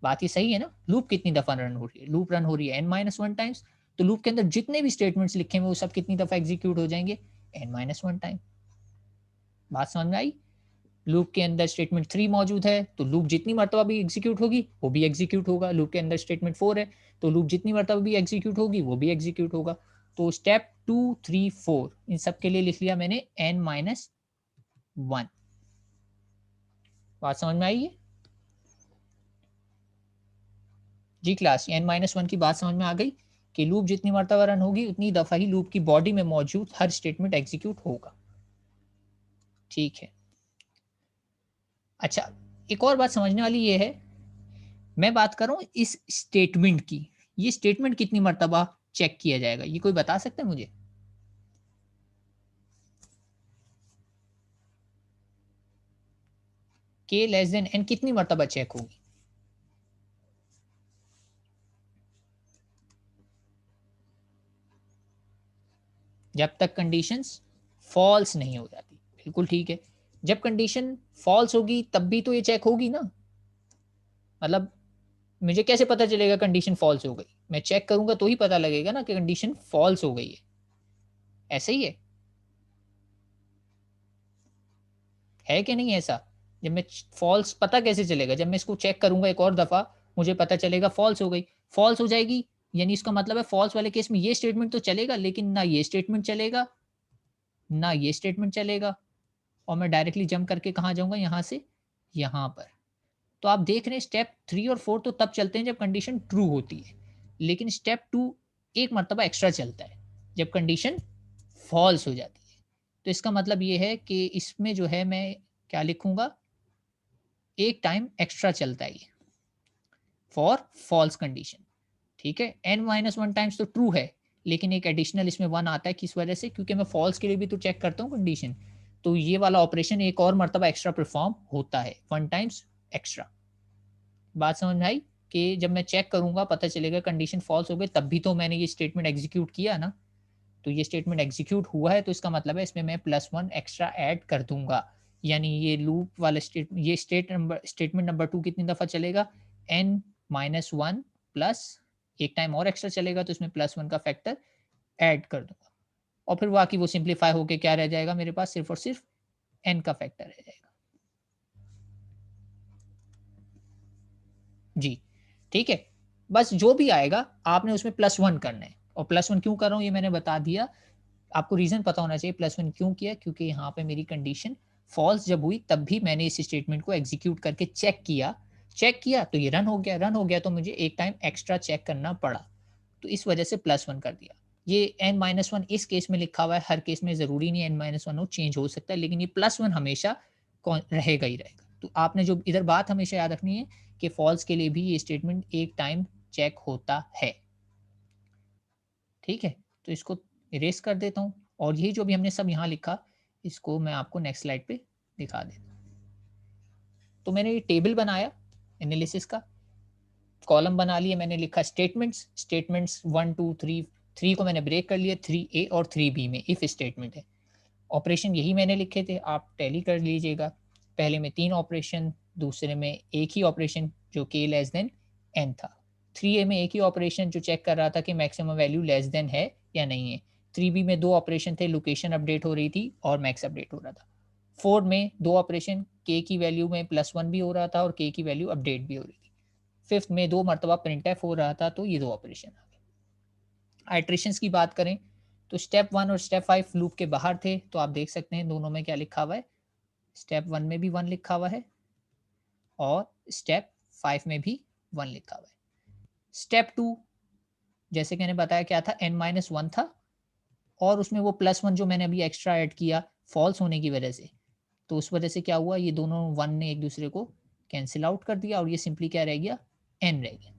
बात ये सही है ना? लूप कितनी दफा रन हो रही है, लूप रन हो रही है n-1 टाइम्स। तो लूप के अंदर जितने भी स्टेटमेंट्स लिखे हैं वो सब कितनी दफा एग्जीक्यूट हो जाएंगे, n-1 टाइम। बात समझ में आई? लूप के अंदर स्टेटमेंट 3 मौजूद है, तो लूप जितनी मरतबा भी एग्जीक्यूट होगी वो भी एग्जीक्यूट होगा। लूप के अंदर स्टेटमेंट 4 है, तो लूप जितनी मरतबा भी एग्जीक्यूट होगी वो भी एग्जीक्यूट होगा। तो स्टेप 2, 3, 4 इन सब के लिए लिख लिया मैंने n-1। बात समझ में आई है? जी क्लास, n-1 की बात समझ में आ गई कि लूप जितनी मरतबा रन होगी उतनी दफा ही लूप की बॉडी में मौजूद हर स्टेटमेंट एग्जीक्यूट होगा। ठीक है। अच्छा, एक और बात समझने वाली ये है, मैं बात कर रहा हूँ इस स्टेटमेंट की, ये स्टेटमेंट कितनी मर्तबा चेक किया जाएगा, ये कोई बता सकता है मुझे? k लेस देन n कितनी मर्तबा चेक होगी? जब तक कंडीशंस फॉल्स नहीं हो जाती। बिल्कुल ठीक है, जब कंडीशन फॉल्स होगी तब भी तो ये चेक होगी ना। मतलब मुझे कैसे पता चलेगा कंडीशन फॉल्स हो गई? मैं चेक करूंगा तो ही पता लगेगा ना कि कंडीशन फॉल्स हो गई है। ऐसे ही है कि नहीं ऐसा? जब मैं फॉल्स पता कैसे चलेगा? जब मैं इसको चेक करूंगा एक और दफा, मुझे पता चलेगा फॉल्स हो गई। फॉल्स हो जाएगी यानी इसका मतलब है फॉल्स वाले केस में ये स्टेटमेंट तो चलेगा, लेकिन ना ये स्टेटमेंट चलेगा, ना ये स्टेटमेंट चलेगा, और मैं डायरेक्टली जंप करके कहाँ जाऊंगा, यहाँ से यहाँ पर। तो आप देख रहे हैं स्टेप 3 और 4 तो तब चलते हैं जब कंडीशन ट्रू होती है, लेकिन स्टेप 2 एक मरतबा एक्स्ट्रा चलता है जब कंडीशन फॉल्स हो जाती है। तो इसका मतलब ये है कि इसमें जो है मैं क्या लिखूंगा, एक टाइम एक्स्ट्रा चलता है ये फॉर फॉल्स कंडीशन। ठीक है, n-1 टाइम्स तो ट्रू है, लेकिन एक एडिशनल इसमें 1 आता है, किस वजह से? क्योंकि मैं फॉल्स के लिए भी तो चेक करता हूँ कंडीशन, तो ये वाला ऑपरेशन एक और मरतबा एक्स्ट्रा परफॉर्म होता है, 1 टाइम्स एक्स्ट्रा। बात समझ में आई कि जब मैं चेक करूंगा पता चलेगा कंडीशन फॉल्स हो गई, तब भी तो मैंने ये स्टेटमेंट एग्जीक्यूट किया ना। तो ये स्टेटमेंट एग्जीक्यूट हुआ है, तो इसका मतलब है इसमें मैं +1 एक्स्ट्रा ऐड कर दूंगा। यानी ये लूप वाला ये स्टेटमेंट नंबर 2 कितनी दफा चलेगा, n-1 प्लस एक टाइम और एक्स्ट्रा चलेगा, तो इसमें +1 का फैक्टर ऐड कर दूंगा, और फिर बाकी वो सिंप्लीफाई होके क्या रह जाएगा मेरे पास, सिर्फ और सिर्फ n का फैक्टर रह जाएगा। जी ठीक है, बस जो भी आएगा आपने उसमें +1 करना है, और +1 क्यों कर रहा हूँ ये मैंने बता दिया। आपको रीज़न पता होना चाहिए +1 क्यों किया, क्योंकि यहाँ पे मेरी कंडीशन फ़ॉल्स जब हुई तब भी मैंने इस स्टेटमेंट को एग्ज़ीक्यूट करके चेक किया तो ये रन हो गया तो मुझे एक टाइम एक्स्ट्रा चेक करना पड़ा। तो इस वजह से +1 कर दिया। ये n-1 इस केस में लिखा हुआ है, हर केस में ज़रूरी नहीं है n-1 हो, चेंज हो सकता है, लेकिन ये +1 हमेशा कौन रहेगा ही रहेगा। तो आपने जो इधर बात हमेशा याद रखनी है कि फ़ॉल्स के लिए भी ये स्टेटमेंट एक टाइम चेक होता है। ठीक है? तो इसको इरेज कर देता हूँ और ये जो भी हमने सब यहाँ लिखा इसको मैं आपको नेक्स्ट स्लाइड पे दिखा देता हूँ। तो मैंने ये टेबल बनाया एनालिसिस का, कॉलम बना लिए, मैंने लिखा स्टेटमेंट्स 1 2 3, 3 को मैंने ब्रेक कर लिया 3A और 3B में इफ स्टेटमेंट है। ऑपरेशन यही मैंने लिखे थे, आप टैली कर लीजिएगा। पहले में 3 ऑपरेशन, दूसरे में एक ही ऑपरेशन जो k लेस देन n था। 3A में एक ही ऑपरेशन जो चेक कर रहा था कि मैक्सिमम वैल्यू लेस देन है या नहीं है। 3B में 2 ऑपरेशन थे, लोकेशन अपडेट हो रही थी और मैक्स अपडेट हो रहा था। 4 में 2 ऑपरेशन, k की वैल्यू में +1 भी हो रहा था और k की वैल्यू अपडेट भी हो रही थी। 5th में 2 मरतबा प्रिंटफ हो रहा था, तो ये 2 ऑपरेशन आ गए। आइट्रेशंस की बात करें तो स्टेप 1 और स्टेप 5 लूप के बाहर थे, तो आप देख सकते हैं दोनों में क्या लिखा हुआ है, स्टेप 1 में भी 1 लिखा हुआ है और स्टेप 5 में भी 1 लिखा हुआ है। स्टेप 2 जैसे कि मैंने बताया क्या था, n-1 था और उसमें वो +1 जो मैंने अभी एक्स्ट्रा ऐड किया फॉल्स होने की वजह से, तो उस वजह से क्या हुआ, ये दोनों 1 ने एक दूसरे को कैंसिल आउट कर दिया और ये सिंपली क्या रह गया, n रह गया।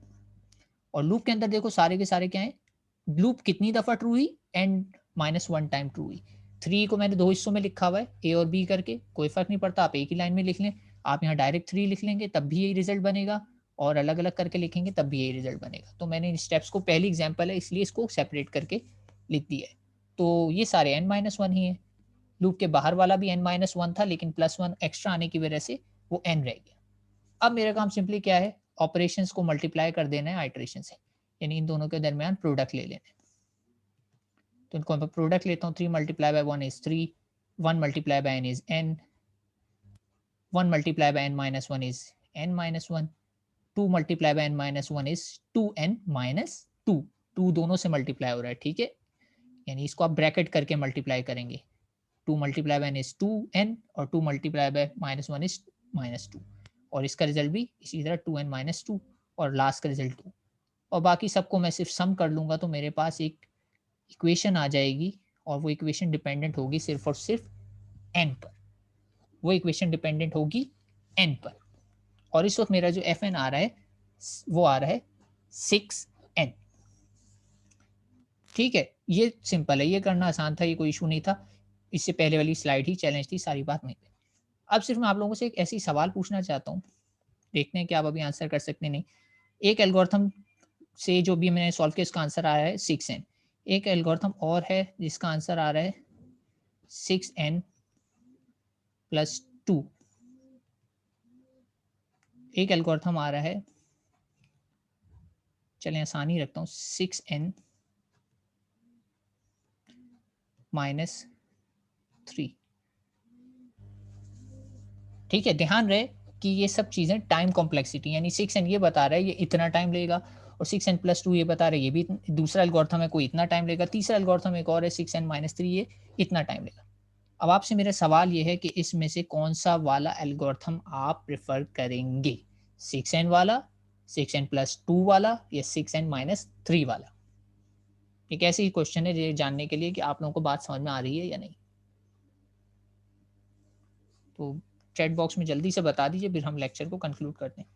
और लूप के अंदर देखो सारे के सारे क्या हैं, लूप कितनी दफ़ा ट्रू हुई, n-1 टाइम ट्रू हुई। 3 को मैंने 2 हिस्सों में लिखा हुआ है, ए और बी करके, कोई फ़र्क नहीं पड़ता, आप एक ही लाइन में लिख लें। आप यहाँ डायरेक्ट 3 लिख लेंगे तब भी यही रिज़ल्ट बनेगा और अलग-अलग करके लिखेंगे तब भी यही रिज़ल्ट बनेगा। तो मैंने इन स्टेप्स को, पहली एग्ज़ाम्पल है इसलिए इसको सेपरेट करके लिख दिया है। तो ये सारे n-1 ही हैं। लूप के बाहर वाला भी n-1 था लेकिन +1 एक्स्ट्रा आने की वजह से वो n रह गया। अब मेरा काम सिंपली क्या है, ऑपरेशंस को मल्टीप्लाई कर देना है आइटरेशन से, यानी इन दोनों के दरमियान प्रोडक्ट ले लेना है। तो इनको मैं प्रोडक्ट लेता हूँ, 3 multiply by 1 is 3, 1 multiply by n is n, 1 multiply by n-1 is n-1, 2 multiply by n-1 is 2n-2, 2 दोनों से मल्टीप्लाई हो रहा है, ठीक है, यानी इसको आप ब्रैकेट करके मल्टीप्लाई करेंगे। 2 multiply by n is 2n और 2 मल्टीप्लाई बाय -1 इज -2 और इसका रिजल्ट भी इसी तरह 2n-2 और लास्ट का रिजल्ट 2 और बाकी सबको मैं सिर्फ सम कर लूँगा तो मेरे पास एक इक्वेशन आ जाएगी और वो इक्वेशन डिपेंडेंट होगी सिर्फ और सिर्फ n पर। वो इक्वेशन डिपेंडेंट होगी n पर और इस वक्त मेरा जो fn आ रहा है वो आ रहा है 6n। ठीक है, ये सिंपल है, ये करना आसान था, ये कोई इशू नहीं था। इससे पहले वाली स्लाइड ही चैलेंज थी, सारी बात वहीं पे। अब सिर्फ मैं आप लोगों से एक ऐसी सवाल पूछना चाहता हूँ, देखते हैं कि आप अभी आंसर कर सकते नहीं। एक एल्गोरिथम से जो भी मैंने सॉल्व किया इसका आंसर आ रहा है 6n। एक एल्गोरिथम और है जिसका आंसर आ रहा है 6n प्लस 2। एक एल्गोरिथम आ रहा है, चलें आसानी रखता हूँ, 6n माइनस 3। ठीक है, ध्यान रहे कि ये सब चीज़ें टाइम कॉम्प्लेक्सिटी, यानी 6n ये बता रहा है ये इतना टाइम लेगा और 6n प्लस 2 ये बता रहा है ये भी दूसरा एल्गोरिथम है, कोई इतना टाइम लेगा। तीसरा एल्गोरिथम एक और है 6n माइनस 3, ये इतना टाइम लेगा। अब आपसे मेरा सवाल ये है कि इसमें से कौन सा वाला एल्गोरिथम आप प्रेफर करेंगे, 6n वाला, 6n प्लस 2 वाला या 6n माइनस 3 वाला? एक ऐसी ही क्वेश्चन है ये जानने के लिए कि आप लोगों को बात समझ में आ रही है या नहीं। तो चैट बॉक्स में जल्दी से बता दीजिए, फिर हम लेक्चर को कंक्लूड करते हैं।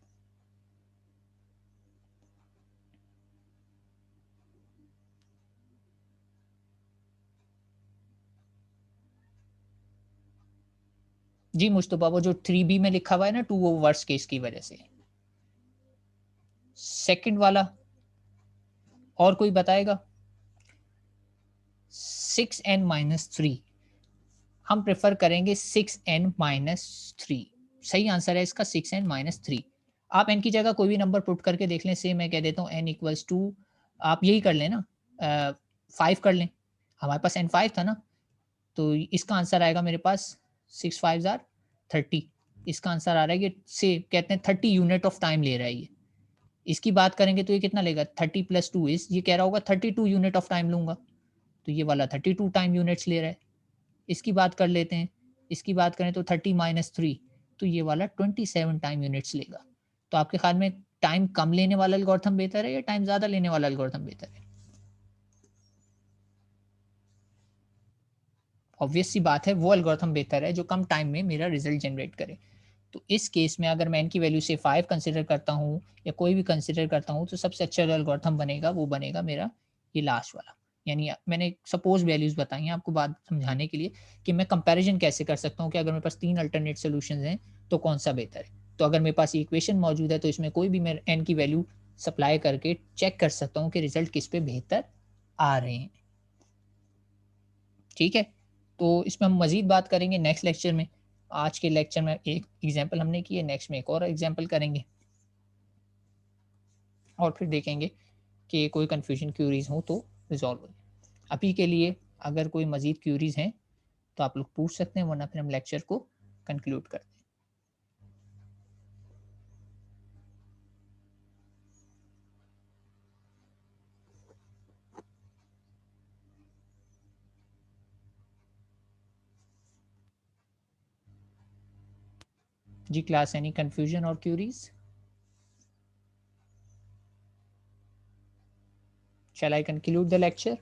जी मुस्तफा, वो जो 3B में लिखा हुआ है ना 2, वो वर्स्ट केस की वजह से। सेकंड वाला और कोई बताएगा? 6n माइनस 3, हम प्रेफर करेंगे 6n माइनस 3। सही आंसर है इसका 6n माइनस 3। आप n की जगह कोई भी नंबर पुट करके देख लें, से मैं कह देता हूँ n इक्वल्स टू, आप यही कर लें ना, 5 कर लें, हमारे पास n5 था ना, तो इसका आंसर आएगा मेरे पास 6 5 ज़ार 30। इसका आंसर आ रहा है, ये से कहते हैं 30 यूनिट ऑफ टाइम ले रहा है ये। इसकी बात करेंगे तो ये कितना लेगा, 30 प्लस 2 इज, ये कह रहा होगा 32 यूनिट ऑफ टाइम लूँगा, तो ये वाला 32 टाइम यूनिट्स ले रहा है। इसकी बात कर लेते हैं, इसकी बात करें तो 30 माइनस 3, तो ये वाला 27 टाइम यूनिट्स लेगा। तो आपके ख्याल में टाइम कम लेने वाला एल्गोरिथम बेहतर है या टाइम ज़्यादा लेने वाला एल्गोरिथम बेहतर है? ऑब्वियस सी बात है, वो एल्गोरिथम बेहतर है जो कम टाइम में मेरा रिजल्ट जनरेट करे। तो इस केस में अगर मैं n की वैल्यू से 5 कंसीडर करता हूँ या कोई भी कंसीडर करता हूँ, तो सबसे अच्छा जो एल्गोरिथम बनेगा वो बनेगा मेरा ये लास्ट वाला। यानी मैंने सपोज़ वैल्यूज़ बताई हैं आपको बात समझाने के लिए कि मैं कंपैरिज़न कैसे कर सकता हूँ कि अगर मेरे पास 3 अल्टरनेट सॉल्यूशंस हैं, तो कौन-सा बेहतर है। तो अगर मेरे पास ये इक्वेशन मौजूद है, तो इसमें कोई भी मैं n की वैल्यू सप्लाई करके चेक कर सकता हूँ कि रिज़ल्ट किस पे बेहतर आ रहे हैं। ठीक है? तो इसमें हम मज़ीद बात करेंगे नेक्स्ट लेक्चर में। आज के लेक्चर में एक एग्ज़ाम्पल हमने की है, नेक्स्ट में एक और एग्ज़ाम्पल करेंगे और फिर देखेंगे कि कोई कन्फ्यूजन क्यूरीज़ हो तो रिज़ॉल्व हो जाए। अभी के लिए अगर कोई मज़ीद क्यूरीज़ हैं, तो आप लोग पूछ सकते हैं, वरना फिर हम लेक्चर को कंक्लूड करते हैं। जी क्लास, एनी कन्फ्यूजन और queries? Shall I conclude the lecture?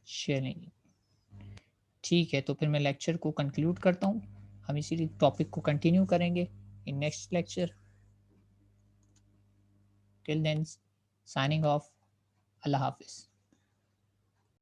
चलिए, ठीक है, तो फिर मैं लेक्चर को कंक्लूड करता हूँ। हम इसी टॉपिक को कंटिन्यू करेंगे in next lecture. Till then, signing off. अल्लाह हाफ़िज़।